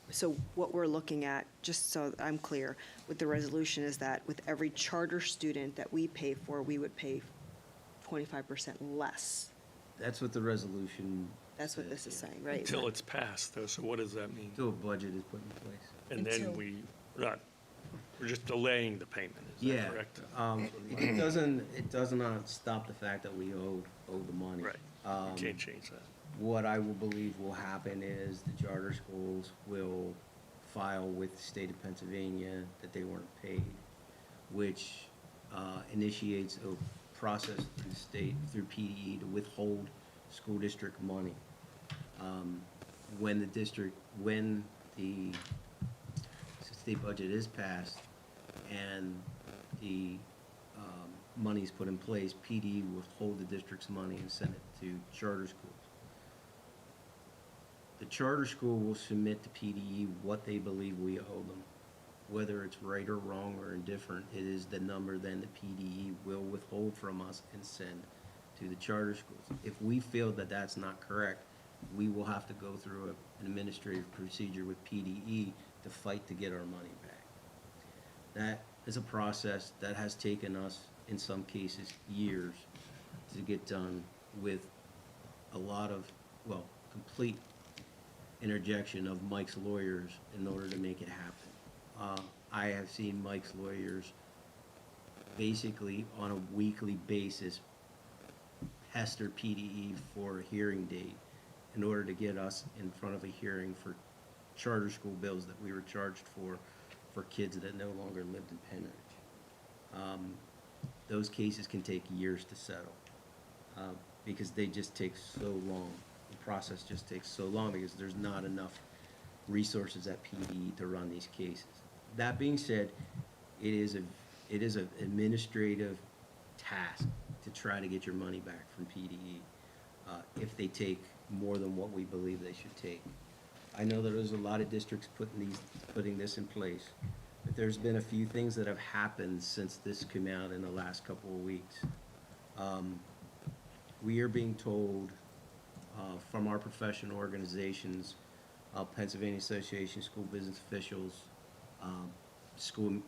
So what we're looking at, just so I'm clear, with the resolution is that with every charter student that we pay for, we would pay 25% less. That's what the resolution. That's what says, this is yeah. saying, right? Until it's passed, though, so what does that mean? Until a budget is put in place. And Until- then we're just delaying the payment, is Yeah, that correct? it does not stop the fact that we owe the money. Right. You can't change that. What I will believe will happen is the charter schools will file with the state of Pennsylvania that they weren't paid, which initiates a process through the state, through PDE, to withhold school district money. When the state budget is passed and the money's put in place, PDE will withhold the district's money and send it to charter schools. The charter school will submit to PDE what they believe we owe them. Whether it's right or wrong or indifferent, it is the number then the PDE will withhold from us and send to the charter schools. If we feel that that's not correct, we will have to go through an administrative procedure with PDE to fight to get our money back. That is a process that has taken us, in some cases, years to get done with a lot of, complete interjection of Mike's lawyers in order to make it happen. I have seen Mike's lawyers basically on a weekly basis pester PDE for a hearing date in order to get us in front of a hearing for charter school bills that we were charged for kids that no longer lived in Penn Ridge. Those cases can take years to settle because they just take so long. The process just takes so long because there's not enough resources at PDE to run these cases. That being said, it is an administrative task to try to get your money back from PDE if they take more than what we believe they should take. I know that there's a lot of districts putting this in place, but there's been a few things that have happened since this came out in the last couple of weeks. We are being told from our professional organizations, Pennsylvania Association of School Business Officials,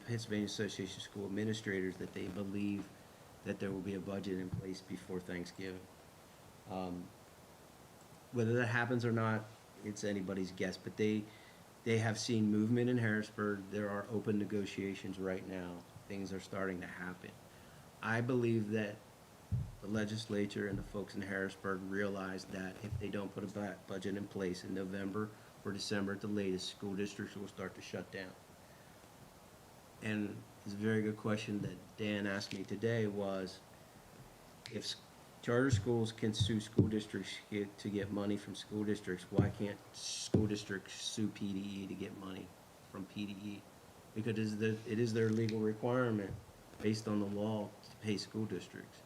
Pennsylvania Association of School Administrators, that they believe that there will be a budget in place before Thanksgiving. Whether that happens or not, it's anybody's guess, but they have seen movement in Harrisburg. There are open negotiations right now. Things are starting to happen. I believe that the legislature and the folks in Harrisburg realize that if they don't put a budget in place in November or December at the latest, school districts will start to shut down. And it's a very good question that Dan asked me today was, if charter schools can sue school districts to get money from school districts, why can't school districts sue PDE to get money from PDE? Because it is their legal requirement based on the law to pay school districts.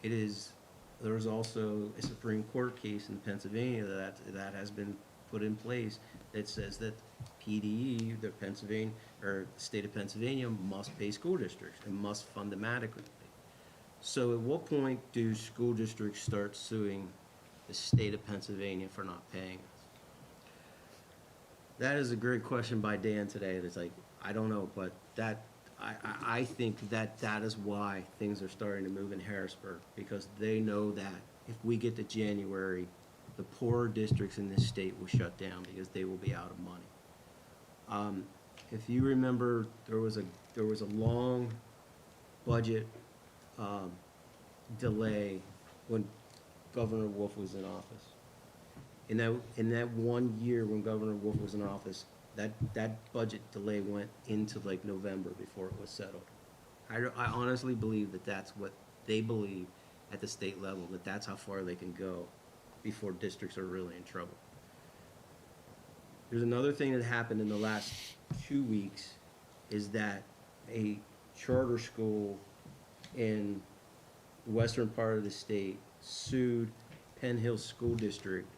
There's also a Supreme Court case in Pennsylvania that has been put in place that says that PDE, the Pennsylvania, or the state of Pennsylvania, must pay school districts and must fund them adequately. So at what point do school districts start suing the state of Pennsylvania for not paying us? That is a great question by Dan today. It's like, I don't know, but I think that is why things are starting to move in Harrisburg, because they know that if we get to January, the poorer districts in this state will shut down because they will be out of money. If you remember, there was a long budget delay when Governor Wolf was in office. In that 1 year when Governor Wolf was in office, that budget delay went into like November before it was settled. I honestly believe that that's what they believe at the state level, that that's how far they can go before districts are really in trouble. There's another thing that happened in the last 2 weeks, is that a charter school in the western part of the state sued Penn Hills School District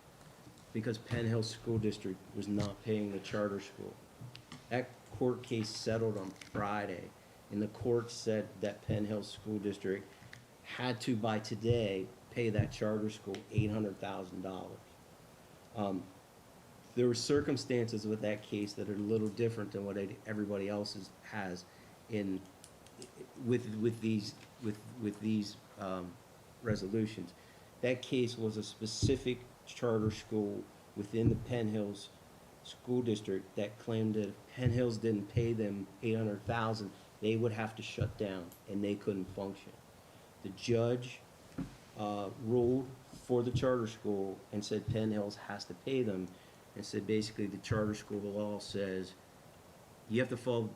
because Penn Hills School District was not paying the charter school. That court case settled on Friday, and the court said that Penn Hills School District had to, by today, pay that charter school $800,000. There were circumstances with that case that are a little different than what everybody else has with these resolutions. That case was a specific charter school within the Penn Hills School District that claimed that if Penn Hills didn't pay them $800,000, they would have to shut down and they couldn't function. The judge ruled for the charter school and said Penn Hills has to pay them, and said basically the charter school law says you have to follow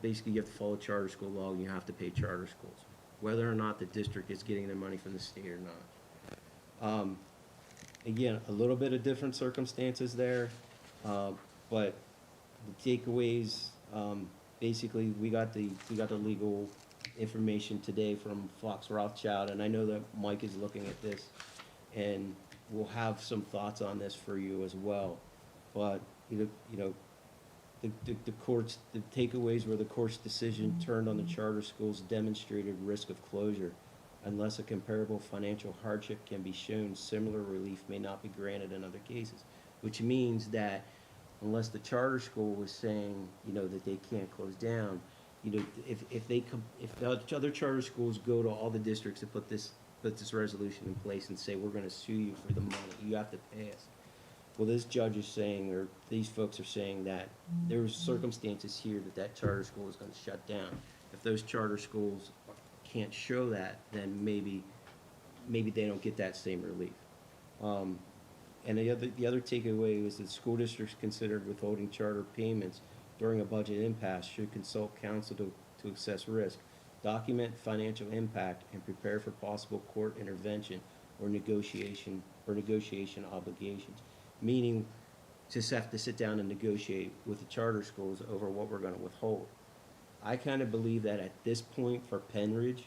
charter school law and you have to pay charter schools, whether or not the district is getting their money from the state or not. Again, a little bit of different circumstances there, but the takeaways, basically, we got the legal information today from Fox Rothschild, and I know that Mike is looking at this, and we'll have some thoughts on this for you as well. But the takeaways were the court's decision turned on the charter schools demonstrated risk of closure. Unless a comparable financial hardship can be shown, similar relief may not be granted in other cases. Which means that unless the charter school was saying, that they can't close down, if the other charter schools go to all the districts and put this resolution in place and say, we're gonna sue you for the money, you have to pay us. Well, this judge is saying, or these folks are saying that there's circumstances here that charter school is gonna shut down. If those charter schools can't show that, then maybe they don't get that same relief. And the other takeaway was that school districts considered withholding charter payments during a budget impasse should consult counsel to assess risk, document financial impact, and prepare for possible court intervention or negotiation obligations. Meaning, just have to sit down and negotiate with the charter schools over what we're going to withhold. I kind of believe that at this point for Penridge,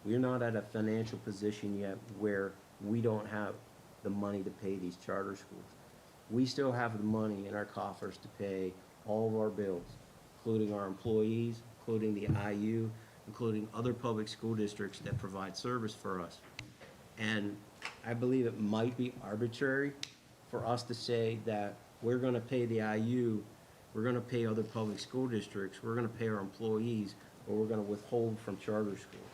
we're not at a financial position yet where we don't have the money to pay these charter schools. We still have the money in our coffers to pay all of our bills, including our employees, including the IU, including other public school districts that provide service for us. And I believe it might be arbitrary for us to say that we're going to pay the IU, we're going to pay other public school districts, we're going to pay our employees, or we're going to withhold from charter schools.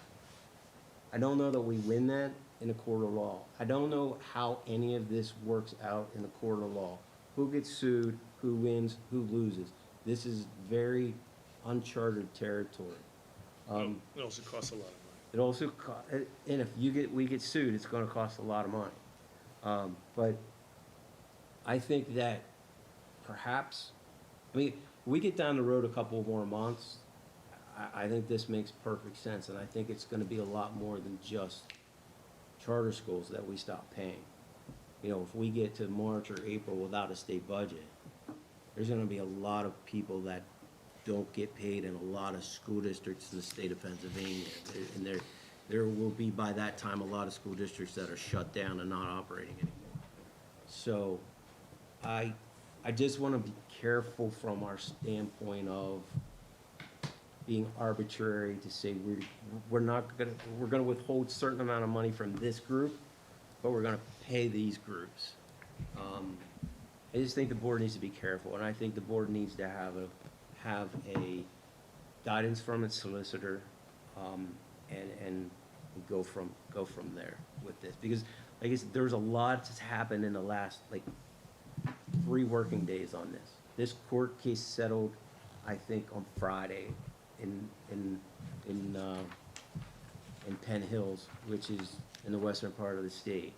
I don't know that we win that in a court of law. I don't know how any of this works out in the court of law. Who gets sued, who wins, who loses. This is very uncharted territory. It also costs a lot of money. It also, and if we get sued, it's going to cost a lot of money. But I think that perhaps, we get down the road a couple more months, I think this makes perfect sense, and I think it's going to be a lot more than just charter schools that we stop paying. If we get to March or April without a state budget, there's going to be a lot of people that don't get paid in a lot of school districts in the state of Pennsylvania. And there will be, by that time, a lot of school districts that are shut down and not operating anymore. So I just want to be careful from our standpoint of being arbitrary to say we're going to withhold a certain amount of money from this group, but we're going to pay these groups. I just think the board needs to be careful, and I think the board needs to have a guidance from its solicitor, and go from there with this. Because, like I said, there's a lot that's happened in the last, 3 working days on this. This court case settled, I think, on Friday in Penn Hills, which is in the western part of the state.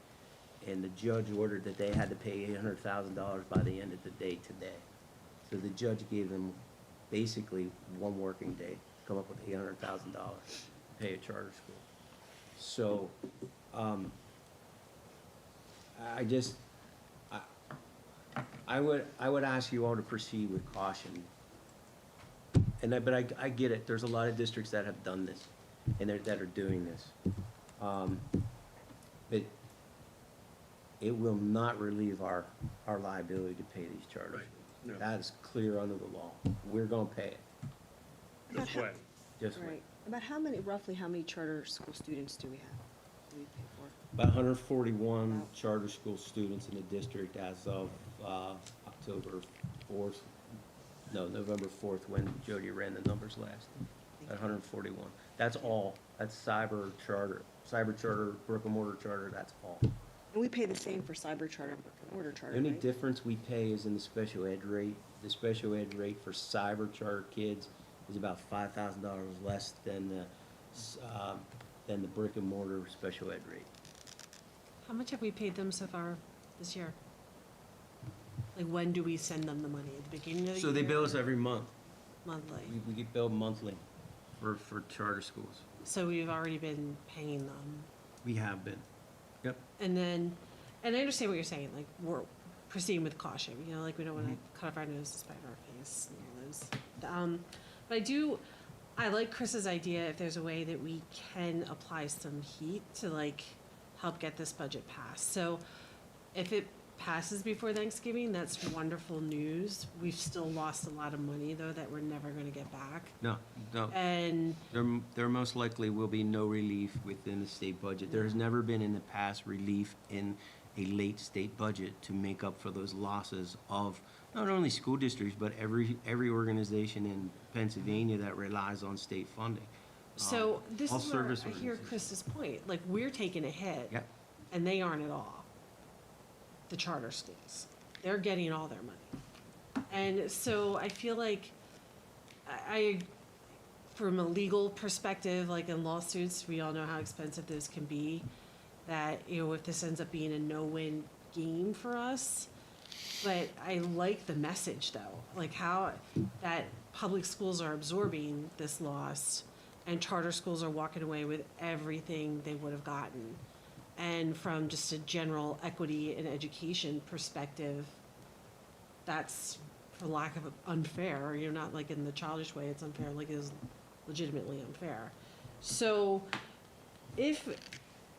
And the judge ordered that they had to pay $800,000 by the end of the day today. So the judge gave them basically 1 working day to come up with $800,000 to pay a charter school. So, I would ask you all to proceed with caution. But I get it, there's a lot of districts that have done this, and that are doing this. But it will not relieve our liability to pay these charter Right. schools. No. That is clear under the law. We're gonna pay it, Just when? just wait. Right. About roughly how many charter school students do we have? Do we pay for? About 141 charter school students in the district as of November 4th, when Jody ran the numbers last. At 141. That's all. That's cyber charter, brick and mortar charter, that's all. And we pay the same for cyber charter, brick and mortar charter, The only right? difference we pay is in the special ed rate. The special ed rate for cyber charter kids is about $5,000 less than the brick and mortar special ed rate. How much have we paid them so far this year? Like, when do we send them the money? At the beginning of the year? So they bill us every month. Monthly. We get billed monthly for charter schools. So we've already been paying them. We have been. Yep. And then, and I understand what you're saying, like, we're proceeding with caution, you know, like, we don't want to cut off our nose to spite our face and all those. But I like Chris's idea, if there's a way that we can apply some heat to, like, help get this budget passed. So if it passes before Thanksgiving, that's wonderful news. We've still lost a lot of money, though, that we're never going to get back. No. And There most likely will be no relief within the state budget. There has never been in the past relief in a late state budget to make up for those losses of not only school districts, but every organization in Pennsylvania that relies on state funding. so this all is where service I hear organizations. Chris's point, like, we're taking a hit. Yep. And they aren't at all. The charter schools. They're getting all their money. And so I feel like from a legal perspective, like in lawsuits, we all know how expensive this can be. That, you know, if this ends up being a no-win game for us. But I like the message, though, like how that public schools are absorbing this loss and charter schools are walking away with everything they would have gotten. And from just a general equity and education perspective, that's, for lack of unfair, you're not like in the childish way, it's unfair, like it is legitimately unfair. So if,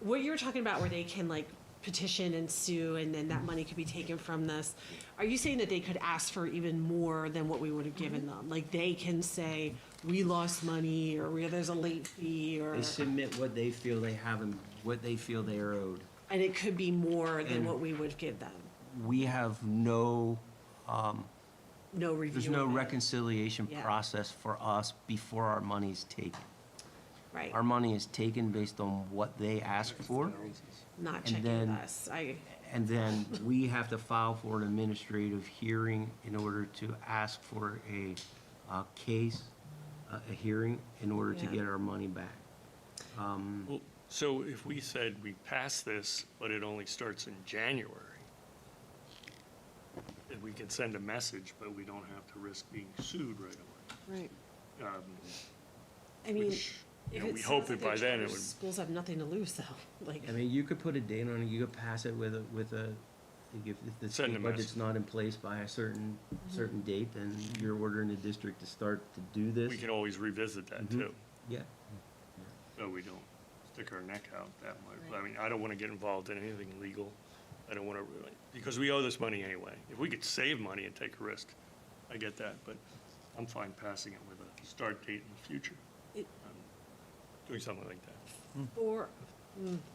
what you're talking about where they can like petition and sue and then that money could be taken from this, are you saying that they could ask for even more than what we would have given them? Like they can say, we lost money, or there's a late fee, or, They submit what they feel they have and what they feel they are owed. and it could be more than And- what we would give them? We have no, No review. there's no of it. reconciliation Yeah. process for us before our money is taken. Right, Our money is taken based on what they ask for, not and checking then- with us, and then we have to file for an administrative hearing in order to ask for a hearing in order to Yeah. get our money back. Well, so if we said we pass this, but it only starts in January, then we can send a message, but we don't have to risk being sued right away. Right. I mean, Which, you if know, it we sounds hope like that their by then it charter would, schools have nothing to lose, though, like, I mean, you could put a date on it, you could pass it with if the Send state a budget's message. not in place by a certain date, then you're ordering the district to start to do this. we can always revisit that Mhm. too, Yeah, so we don't stick our neck out that much. I mean, I don't want to get involved in anything legal. I don't want to really, because we owe this money anyway. If we could save money and take a risk, I get that, but I'm fine passing it with a start date in the future. It- Doing something like that.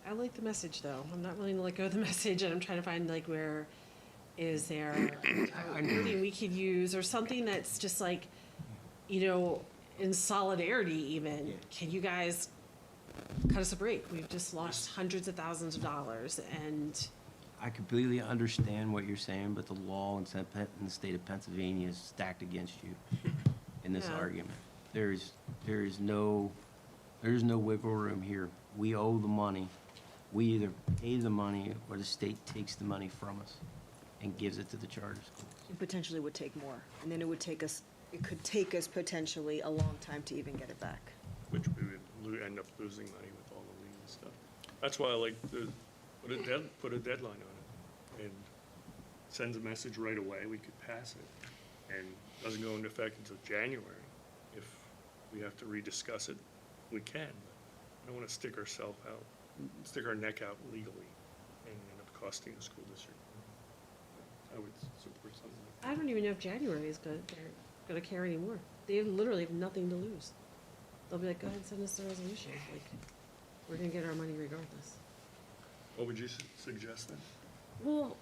I like the message, though. I'm not willing to let go of the message, and I'm trying to find like where Is there something we could use, or something that's just like, you know, in solidarity even? Can you guys cut us a break? We've just lost hundreds of thousands of dollars, and I completely understand what you're saying, but the law in the state of Pennsylvania is stacked against you in this Yeah. argument. There is no wiggle room here. We owe the money. We either pay the money or the state takes the money from us and gives it to the charter schools. It potentially would take more, and then it could take us potentially a long time to even get it back. which we would end up losing money with all the lien stuff. That's why I like to put a deadline on it, and sends a message right away, we could pass it, and doesn't go into effect until January. If we have to rediscuss it, we can, but I don't want to stick our neck out legally and end up costing the school district. I would support something like that. I don't even know if January is they're gonna care anymore. They literally have nothing to lose. They'll be like, go ahead and send us the resolution, like, we're gonna get our money regardless. What would you suggest then? Well,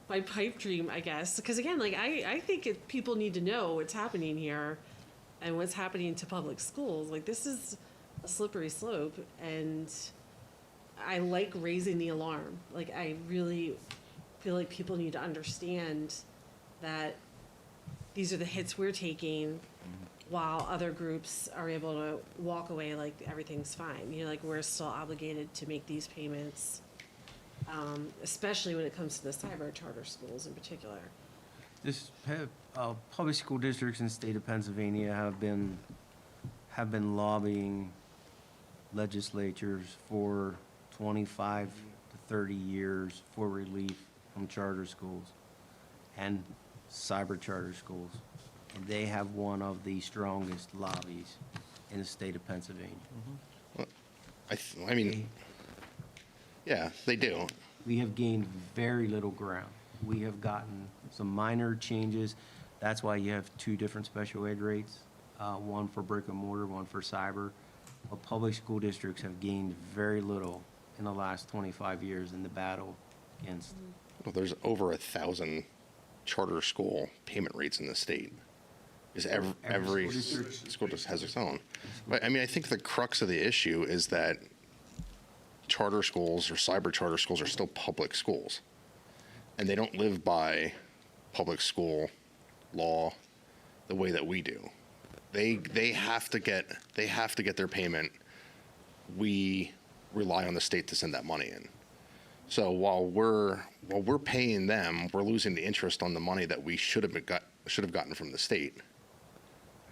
my pipe dream, I guess, because again, like, I think people need to know what's happening here and what's happening to public schools. Like, this is a slippery slope, and I like raising the alarm. Like, I really feel like people need to understand that these are the hits we're taking while other groups are able to walk away like everything's fine. You know, like, we're still obligated to make these payments, especially when it comes to the cyber charter schools in particular. Public school districts in the state of Pennsylvania have been lobbying legislatures for 25 to 30 years for relief from charter schools and cyber charter schools. And they have one of the strongest lobbies in the state of Pennsylvania. I mean, yeah, they do. We have gained very little ground. We have gotten some minor changes. That's why you have two different special ed rates, one for brick and mortar, one for cyber. But public school districts have gained very little in the last 25 years in the battle against. Well, there's over 1,000 charter school payment rates in the state. Is every school just has its own. But I mean, I think the crux of the issue is that charter schools or cyber charter schools are still public schools, and they don't live by public school law the way that we do. They have to get their payment. We rely on the state to send that money in. So while we're paying them, we're losing the interest on the money that we should have gotten from the state.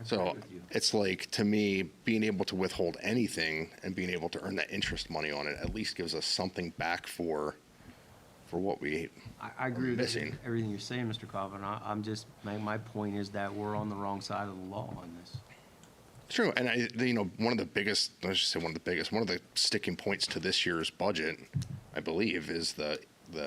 So it's like, to me, being able to withhold anything and being able to earn that interest money on it at least gives us something back for what we I agree with missing. everything you're saying, Mr. Cobbin. I'm just, my point is that we're on the wrong side of the law on this. True, and one of the sticking points to this year's budget, I believe, is the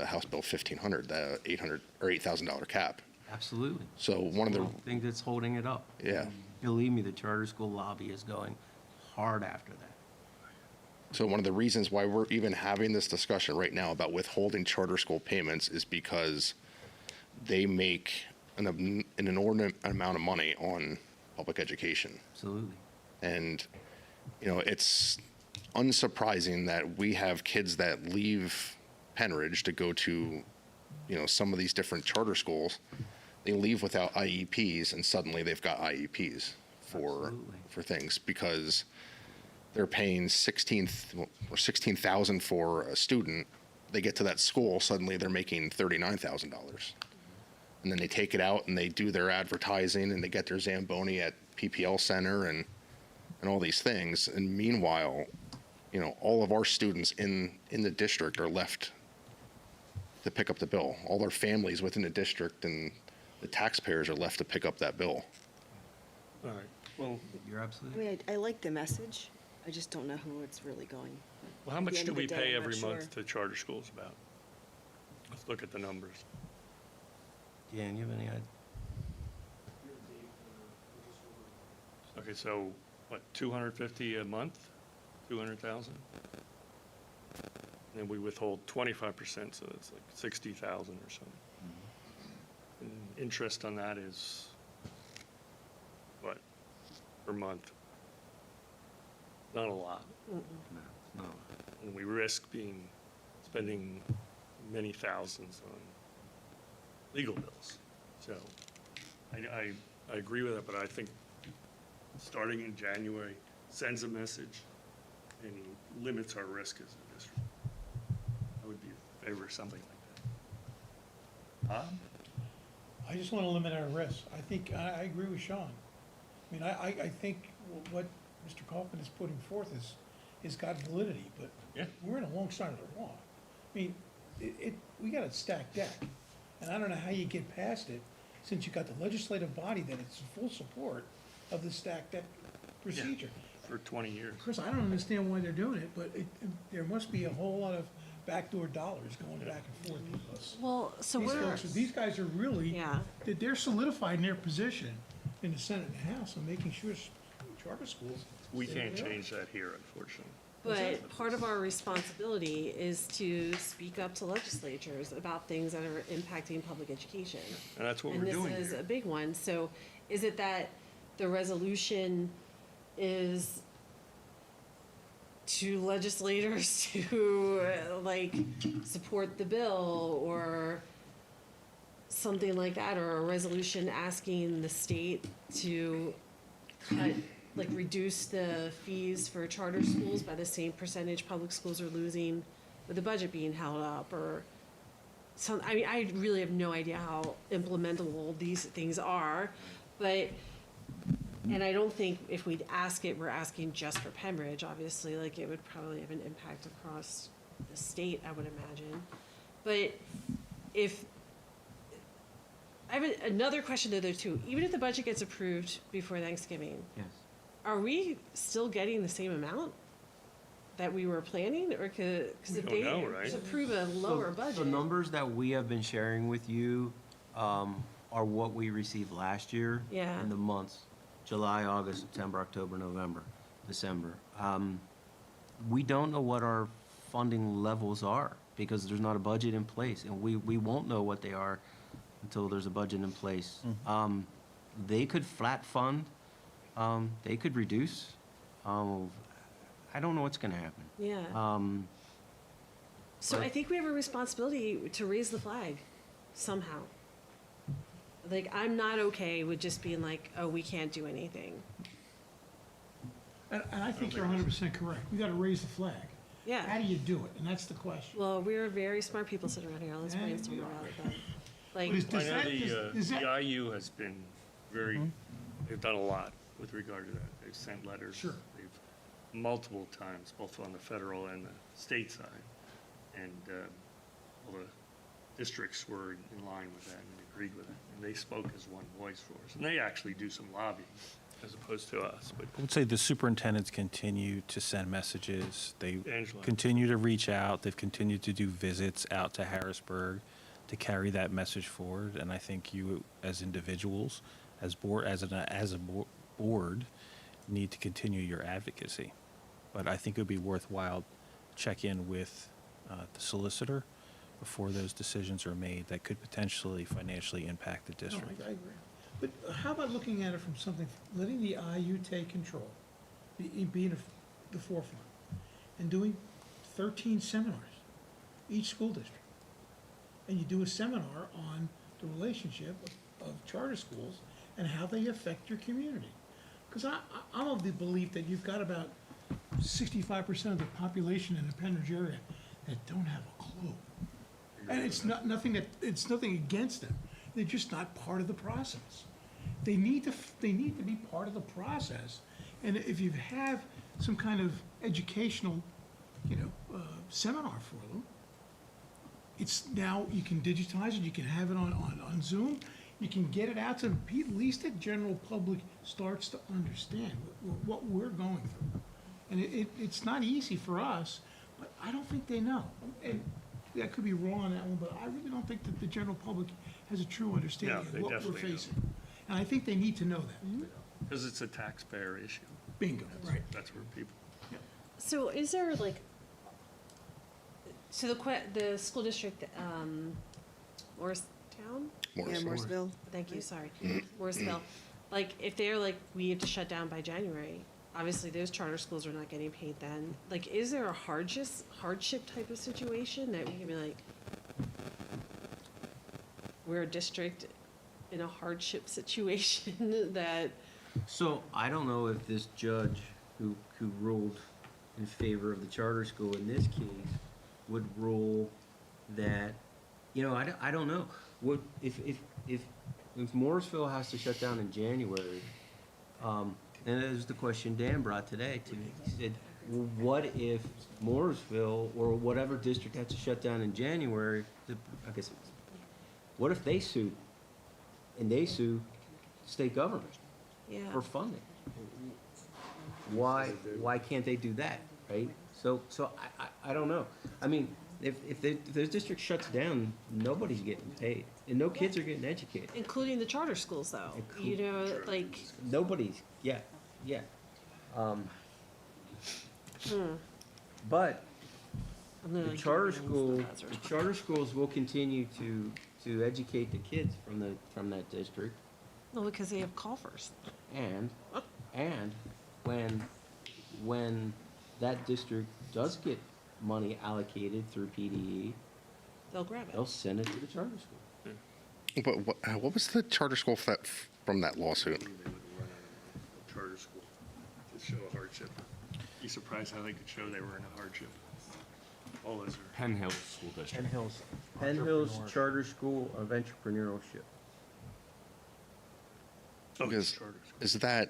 House Bill 1500, the $8,000 cap. Absolutely. So one of the I think that's holding it up. Yeah. Believe me, the charter school lobby is going hard after that. So one of the reasons why we're even having this discussion right now about withholding charter school payments is because they make an inordinate amount of money on public education. Absolutely. And, it's unsurprising that we have kids that leave Penridge to go to, some of these different charter schools. They leave without IEPs, and suddenly they've got IEPs for things because they're paying $16,000 for a student. They get to that school, suddenly they're making $39,000. And then they take it out and they do their advertising and they get their Zamboni at PPL Center and all these things. And meanwhile, all of our students in the district are left to pick up the bill. All their families within the district and the taxpayers are left to pick up that bill. All right, well, You're I absolutely. mean, I like the message, I just don't know who it's really going. how At the much end do of the we day, pay I'm not every month sure. to charter schools about? Let's look at the numbers. Dan, you have any idea? Okay, so what, 250 a month? 200,000? And then we withhold 25%, so that's like 60,000 or something. interest on that is, what, per month? Not a lot. No. And we risk spending many thousands on legal bills. So I agree with that, but I think starting in January sends a message and limits our risk as a district. I would be in favor of something like that. Tom? I just want to limit our risk. I think, I agree with Sean. I mean, I think what Mr. Kaufman is putting forth is got validity, but Yeah. we're in a long side of the wall. I mean, we got a stacked deck, and I don't know how you get past it, since you got the legislative body that is in full support of the stacked deck procedure. For 20 years. Of course, I don't understand why they're doing it, but there must be a whole lot of backdoor dollars going back and forth because Well, so these guys are really, Yeah. they're solidifying their position in the Senate and the House and making sure charter schools. We stay can't where they are. change that here, unfortunately. But part of our responsibility is to speak up to legislatures about things that are impacting public education. And that's what we're doing And this is here. a big one. So is it that the resolution is to legislators to like support the bill or something like that, or a resolution asking the state to cut, like reduce the fees for charter schools by the same percentage public schools are losing with the budget being held up, or some, I mean, I really have no idea how implementable these things are, but, and I don't think if we'd ask it, we're asking just for Pembridge, obviously, like it would probably have an impact across the state, I would imagine. But if, I have another question though too, even if the budget gets approved before Thanksgiving, Yes. are we still getting the same amount that we were planning, or because We if don't they know, right? approve a lower budget? The numbers that we have been sharing with you are what we received last year. Yeah. In the months, July, August, September, October, November, December. We don't know what our funding levels are because there's not a budget in place, and we won't know what they are until there's a budget in place. They could flat fund, they could reduce. I don't know what's gonna happen. Yeah. So I think we have a responsibility to raise the flag somehow. Like, I'm not okay with just being like, oh, we can't do anything. And I think you're 100% correct. We got to raise the flag. How Yeah. do you do it? And that's the question. Well, we're very smart people sitting around here. Let's Yeah, brainstorm we about are. it. But, But like, Does I know that- does that- the IU has been very, they've done a lot with regard to that. They've sent letters. Sure. They've multiple times, both on the federal and the state side. And all the districts were in line with that and agreed with it. And they spoke as one voice for us. And they actually do some lobbying as opposed to us. But I would say the superintendents continue to send messages. They Angela. continue to reach out. They've continued to do visits out to Harrisburg to carry that message forward. And I think you, as individuals, as a board, need to continue your advocacy. But I think it would be worthwhile check in with the solicitor before those decisions are made that could potentially financially impact the No, district. I agree. But how about looking at it from something, letting the IU take control, being the forefront, and doing 13 seminars, each school district. And you do a seminar on the relationship of charter schools and how they affect your community. Because I'm of the belief that you've got about 65% of the population in the Pembridge area that don't have a clue. And it's nothing against them. They're just not part of the process. They need to be part of the process. And if you have some kind of educational, seminar for them, it's now, you can digitize it, you can have it on Zoom, you can get it out to at least the general public starts to understand what we're going through. And it's not easy for us, but I don't think they know. And I could be wrong on that one, but I really don't think that the general public has a true understanding No, they of what we're definitely don't. facing. And I think they need to know that. because it's a taxpayer issue. Bingo, right. That's where people, so is there like, so the school district, or Morristown? Yeah, Mooresville. Thank you, sorry. Morrisville. Like, if they're like, we have to shut down by January, obviously those charter schools are not getting paid then. Like, is there a hardship type of situation that we can be like, we're a district in a hardship situation that, So I don't know if this judge who ruled in favor of the charter school in this case would rule that, I don't know. What, if Morrisville has to shut down in January, and that was the question Dan brought today to me. He said, well, what if Morrisville or whatever district had to shut down in January, what if they sue? And they sue state government yeah. for funding. Why can't they do that, right? So I don't know. I mean, if those districts shuts down, nobody's getting paid, and no kids are getting educated. Including the charter schools though, like, Nobody's, yeah. But I'm gonna the give charter you school, the hazard. the charter schools will continue to educate the kids from that district. No, because they have coffers. And when that district does get money allocated through PDE, They'll grab it. they'll send it to the charter school. But what was the charter school from that lawsuit? They would run a charter school to show a hardship. Be surprised how they could show they were in a hardship. All those are. Penn Hills School District. Penn Hills Charter School of Entrepreneurship. Oh, Because charter school. is that,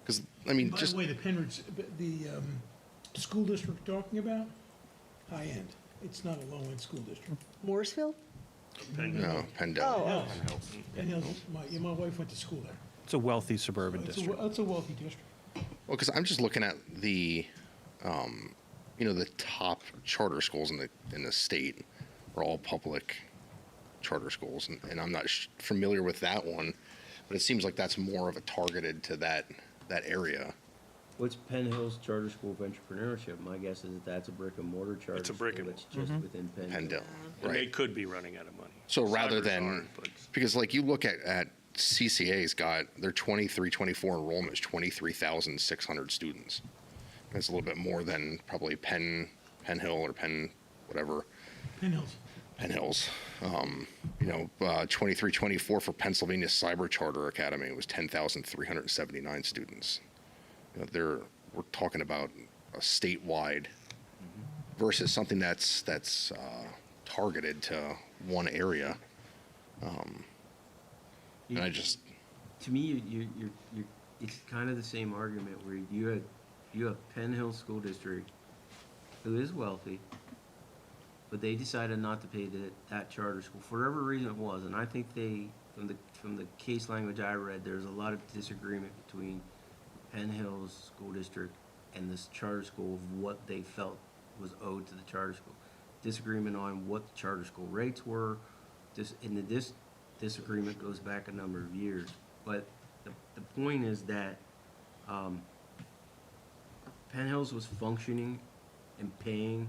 because, I mean, By just, the way, the Penridge, the school district you're talking about, high-end. It's not a low-end school district. Mooresville? no, Pendel. Oh, Penn Hills, my wife went to school there. It's a wealthy suburban It's district. a wealthy district. Well, because I'm just looking at the, the top charter schools in the state are all public charter schools, and I'm not familiar with that one, but it seems like that's more of a targeted to that area. What's Penn Hills Charter School of Entrepreneurship? My guess is that's a brick and mortar charter It's a school brick and that's just within Penn Hills. Pendel, And they right? could be running out of money. So rather Cybers than, aren't, but because like you look at CCA's got their 23-24 enrollment is 23,600 students. That's a little bit more than probably Penn Hill or Penn whatever. Penn Hills. Penn Hills. 23-24 for Pennsylvania Cyber Charter Academy was 10,379 students. We're talking about a statewide versus something that's targeted to one area. And I just, To me, you're, it's kind of the same argument where you have Penn Hills School District, who is wealthy, but they decided not to pay that charter school for whatever reason it was, and I think from the case language I read, there's a lot of disagreement between Penn Hills School District and this charter school of what they felt was owed to the charter school. Disagreement on what the charter school rates were. This disagreement goes back a number of years. But the point is that Penn Hills was functioning and paying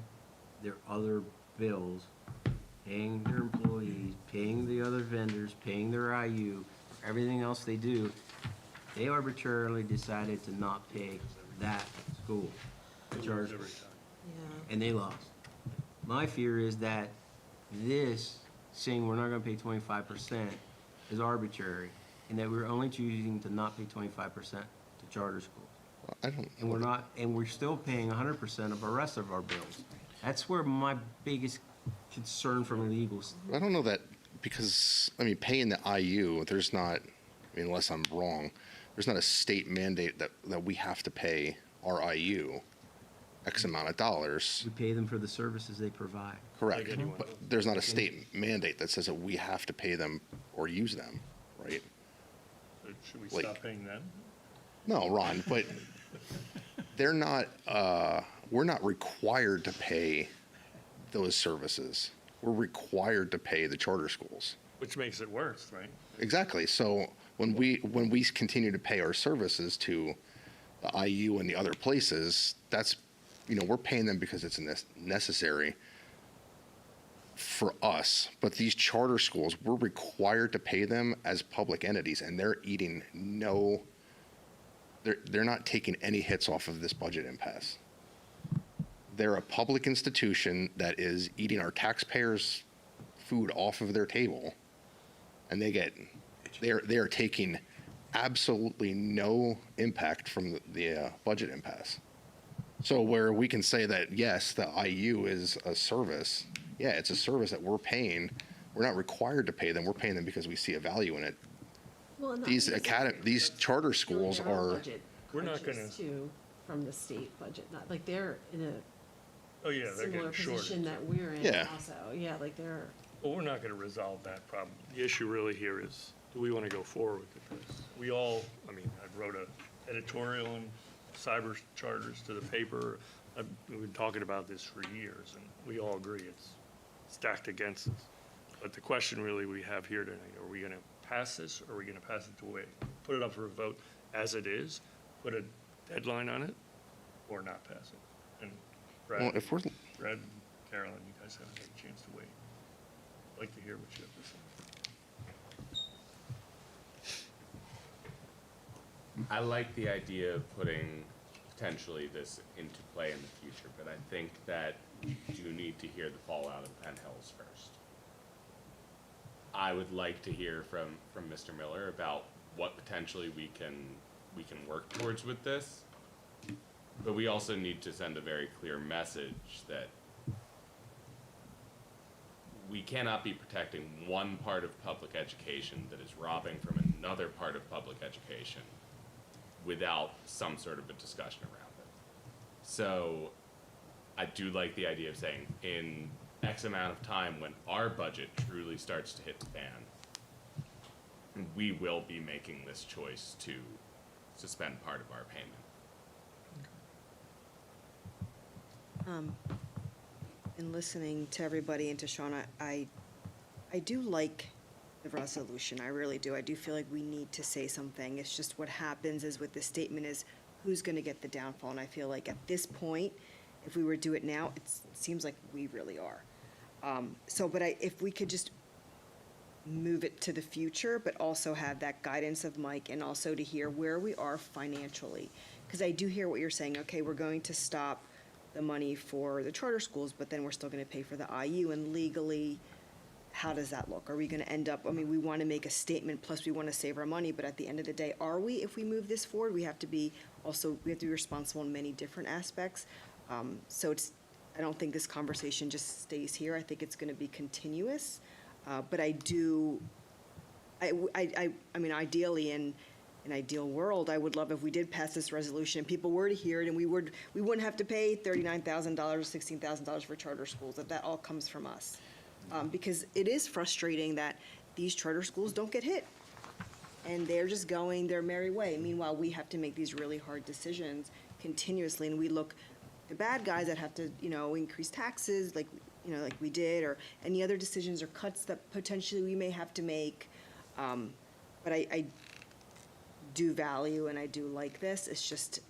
their other bills, paying their employees, paying the other vendors, paying their IU, everything else they do. They arbitrarily decided to not pay that school, the charter school, Yeah. and they lost. My fear is that this, saying we're not gonna pay 25% is arbitrary, and that we're only choosing to not pay 25% to charter schools. I don't. And we're still paying 100% of the rest of our bills. That's where my biggest concern from a legal I don't know that, because, I mean, paying the IU, there's not, I mean, unless I'm wrong, there's not a state mandate that we have to pay our IU X amount of dollars. We pay them for the services they provide. Correct. Like anyone But else. there's not a state mandate that says that we have to pay them or use them, right? should we Like- stop paying them? No, Ron, but they're not, we're not required to pay those services. We're required to pay the charter schools. Which makes it worse, right? Exactly. So when we continue to pay our services to the IU and the other places, that's, we're paying them because it's necessary for us, but these charter schools, we're required to pay them as public entities, and they're eating they're not taking any hits off of this budget impasse. They're a public institution that is eating our taxpayers' food off of their table, and they are taking absolutely no impact from the budget impasse. So where we can say that, yes, the IU is a service, yeah, it's a service that we're paying. We're not required to pay them. We're paying them because we see a value in it. Well, and These charter schools their own are, budget We're not crunches, too, from the state budget, not, like, they're in a Oh, yeah, they're similar getting position shorted. that we're in Yeah. also. Yeah, like they're, Well, we're not going to resolve that problem. The issue really here is, do we want to go forward with this? We all, I mean, I wrote an editorial on cyber charters to the paper. We've been talking about this for years, and we all agree it's stacked against us. But the question really we have here tonight, are we going to pass this, or are we going to pass it to wait? Put it up for a vote as it is, put a deadline on it, or not pass it? And well, if we're, Brad, and Carolyn, you guys haven't had a chance to wait. I'd like to hear what you have to say. I like the idea of putting potentially this into play in the future, but I think that we do need to hear the fallout of Penn Hills first. I would like to hear from Mr. Miller about what potentially we can work towards with this. But we also need to send a very clear message that we cannot be protecting one part of public education that is robbing from another part of public education without some sort of a discussion around it. So I do like the idea of saying in X amount of time, when our budget truly starts to hit the fan, we will be making this choice to suspend part of our payment. In listening to everybody and to Shauna, I do like the resolution. I really do. I do feel like we need to say something. It's just what happens is with this statement is who's going to get the downfall. And I feel like at this point, if we were to do it now, it seems like we really are. If we could just move it to the future, but also have that guidance of Mike and also to hear where we are financially. Because I do hear what you're saying. Okay, we're going to stop the money for the charter schools, but then we're still going to pay for the IU, and legally, how does that look? Are we going to end up, I mean, we want to make a statement, plus we want to save our money, but at the end of the day, are we, if we move this forward? We have to be responsible in many different aspects. I don't think this conversation just stays here. I think it's going to be continuous. But I mean, ideally, in an ideal world, I would love if we did pass this resolution and people were to hear it, and we wouldn't have to pay $39,000, $16,000 for charter schools, that all comes from us. Because it is frustrating that these charter schools don't get hit, and they're just going their merry way. Meanwhile, we have to make these really hard decisions continuously, and we look the bad guys that have to, increase taxes, like we did, or any other decisions or cuts that potentially we may have to make. But I do value and I do like this. It's just,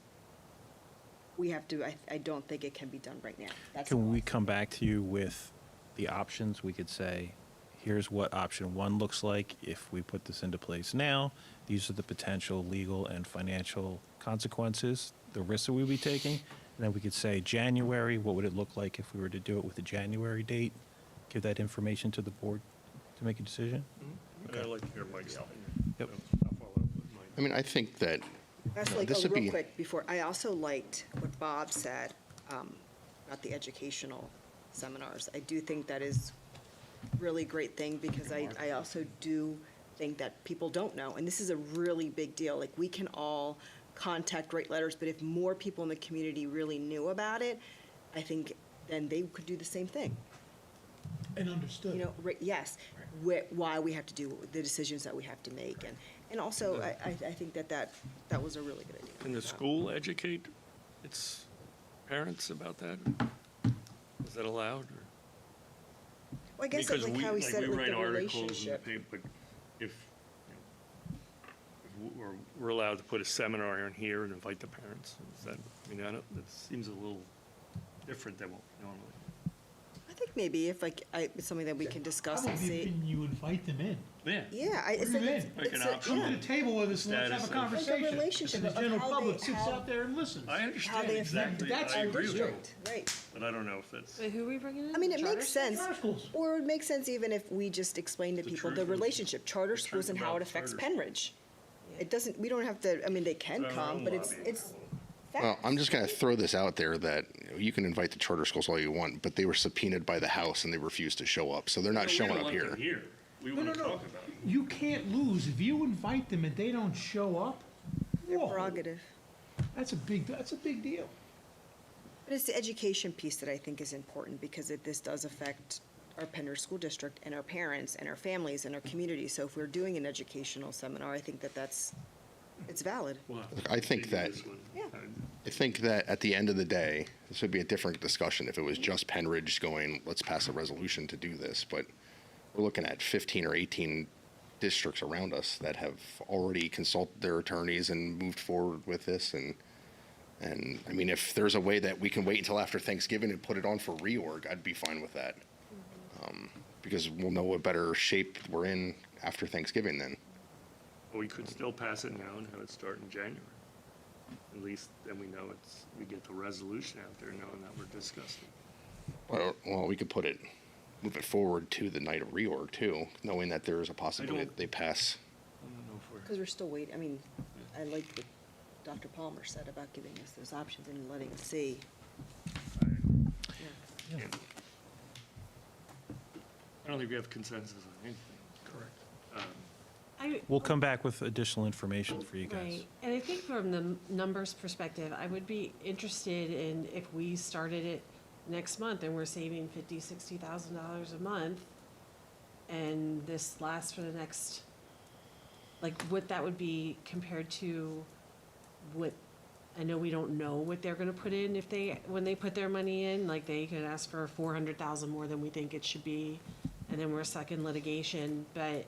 we have to, I don't think it can be done right now. That's Can all. we come back to you with the options? We could say, here's what option one looks like if we put this into place now. These are the potential legal and financial consequences, the risks that we'd be taking. And then we could say January, what would it look like if we were to do it with a January date? Give that information to the board to make a decision? And I'd like to hear Mike's opinion. Yep. I'll follow up with Mike. I mean, I think that That's like, this would real be- quick, before, I also liked what Bob said, about the educational seminars. I do think that is really great thing, because I also do think that people don't know, and this is a really big deal. Like, we can all contact, write letters, but if more people in the community really knew about it, I think then they could do the same thing. And understood. Yes, why we have to do the decisions that we have to make, and also, I think that was a really good idea. Can the school educate its parents about that? Is that allowed? or- Well, I guess that's Because like how we said, we like write the articles in the relationship. paper, but if we're allowed to put a seminar in here and invite the parents, is that, that seems a little different than what we normally. I think think maybe if it's something that we can discuss I'm and of the see. opinion you invite them in. Yeah. Yeah, Put it's them like, in. Like an a- option. Come to the table with us, and let's have Status a of- conversation. Like a relationship And the of general how public they- sits how- out there and listens. I how understand they affect exactly. That's I our agree with you, district, right? but I don't know if it's. Wait, who are we bringing in? I mean, it Charter makes school? sense. Charter schools. Or it makes sense even if we just explain to The people the truth. relationship, charter The schools truth and how about it affects charter Penridge. It doesn't, we don't have to, I mean, they can It's our come, own but it's, lobbying it's tool. Well, I'm facts. just going to throw this out there that you can invite the charter schools all you want, but they were subpoenaed by the House and they refused to show up, so they're not No, showing we up don't want them here. here. We No, want no, to no. talk about it. You can't lose. If you invite them and they don't show up, Their whoa, prerogative. that's a big deal. But it's the education piece that I think is important because this does affect our Penridge School District and our parents and our families and our community. So if we're doing an educational seminar, I think it's valid. Well, I think maybe that- this one, Yeah. I think that at the end of the day, this would be a different discussion if it was just Penridge going, let's pass a resolution to do this, but we're looking at 15 or 18 districts around us that have already consulted their attorneys and moved forward with this, and I mean, if there's a way that we can wait until after Thanksgiving and put it on for reorg, I'd be fine with that. Because we'll know what better shape we're in after Thanksgiving then. We could still pass it now and have it start in January. At least then we know we get the resolution out there knowing that we're discussing. Well, we could move it forward to the night of reorg too, knowing that there is a possibility that they pass. I don't know if we're. Because we're still waiting, I mean, I like what Dr. Palmer said about giving us those options and letting us see. Yeah. I don't think we have consensus on anything. Correct. We'll come back with additional information for you guys. Right, and I think from the numbers perspective, I would be interested in if we started it next month and we're saving $50,000-$60,000 a month, and this lasts for the next, like, what that would be compared to what, I know we don't know what they're gonna put in when they put their money in, like, they could ask for 400,000 more than we think it should be, and then we're stuck in litigation, but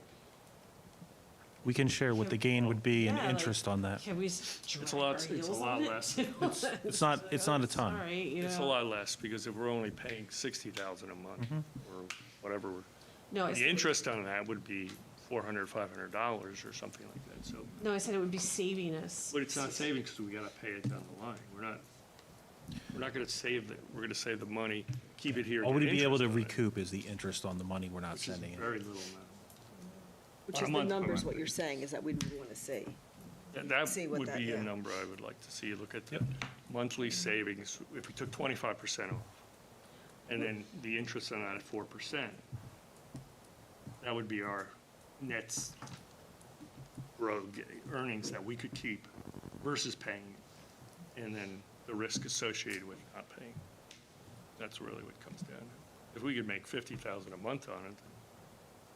We can share what the gain would be and Yeah, like, interest on that. can we It's a lot less. It's not a ton. All right, you It's a know. lot less because if we're only paying 60,000 a month or whatever, No, the it's- interest on that would be $400, $500 or something like that. So, No, I said it would be saving us. but it's not savings because we got to pay it down the line. We're not going to we're going to save the money, keep it here. All get we'd be able to interest on it, recoup is the interest on the money we're not which is sending in. very little amount. Which On a is the month by numbers, month what you're basis. saying is that we want to see. That See what would that- be a yeah. number I would like to see. Look at the monthly savings, if we took 25% off, and then the interest on that at 4%, that would be our net earnings that we could keep versus paying, and then the risk associated with not paying. That's really what it comes down to. If we could make 50,000 a month on it,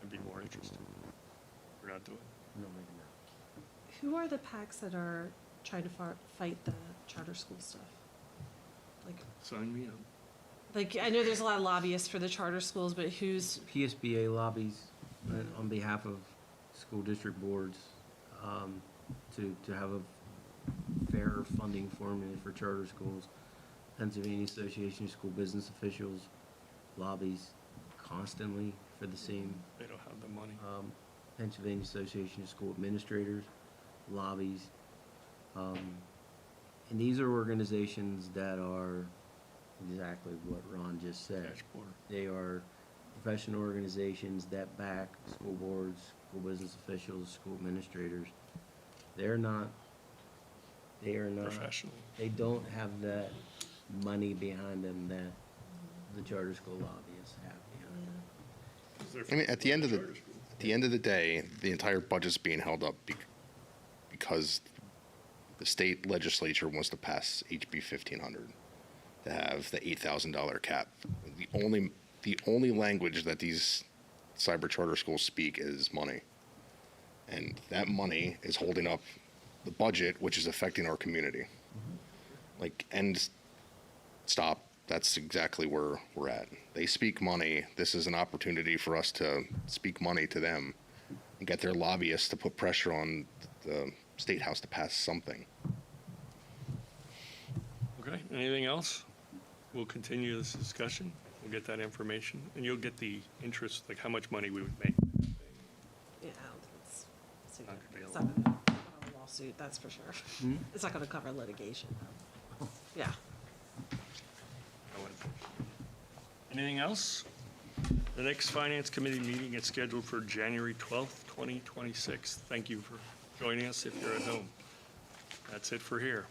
I'd be more interested. We're not doing it. No, maybe not. Who are the PACs that are trying to fight the charter school stuff? Sign me up. Like, I know there's a lot of lobbyists for the charter schools, but who's, PSBA lobbies on behalf of school district boards to have a fair funding formula for charter schools. Pennsylvania Association of School Business Officials lobbies constantly for the same. They don't have the money. Pennsylvania Association of School Administrators lobbies. And these are organizations that are exactly what Ron just said. Dashboard. They are professional organizations that back school boards, school business officials, school administrators. They are not, Professional. they don't have that money behind them that the charter school lobbyists have behind them. I mean, at the end of the day, the entire budget's being held up because the state legislature wants to pass HB 1500 to have the $8,000 cap. The only language that these cyber charter schools speak is money. And that money is holding up the budget, which is affecting our community. Like, end, stop. That's exactly where we're at. They speak money. This is an opportunity for us to speak money to them and get their lobbyists to put pressure on the State House to pass something. Okay, anything else? We'll continue this discussion. We'll get that information, and you'll get the interest, like how much money we would make. Yeah, it's Not gonna be a it's not gonna cover a lawsuit, that's for sure. It's not gonna cover litigation, though. Yeah. Anything else? The next Finance Committee meeting is scheduled for January 12th, 2026. Thank you for joining us if you're at home. That's it for here.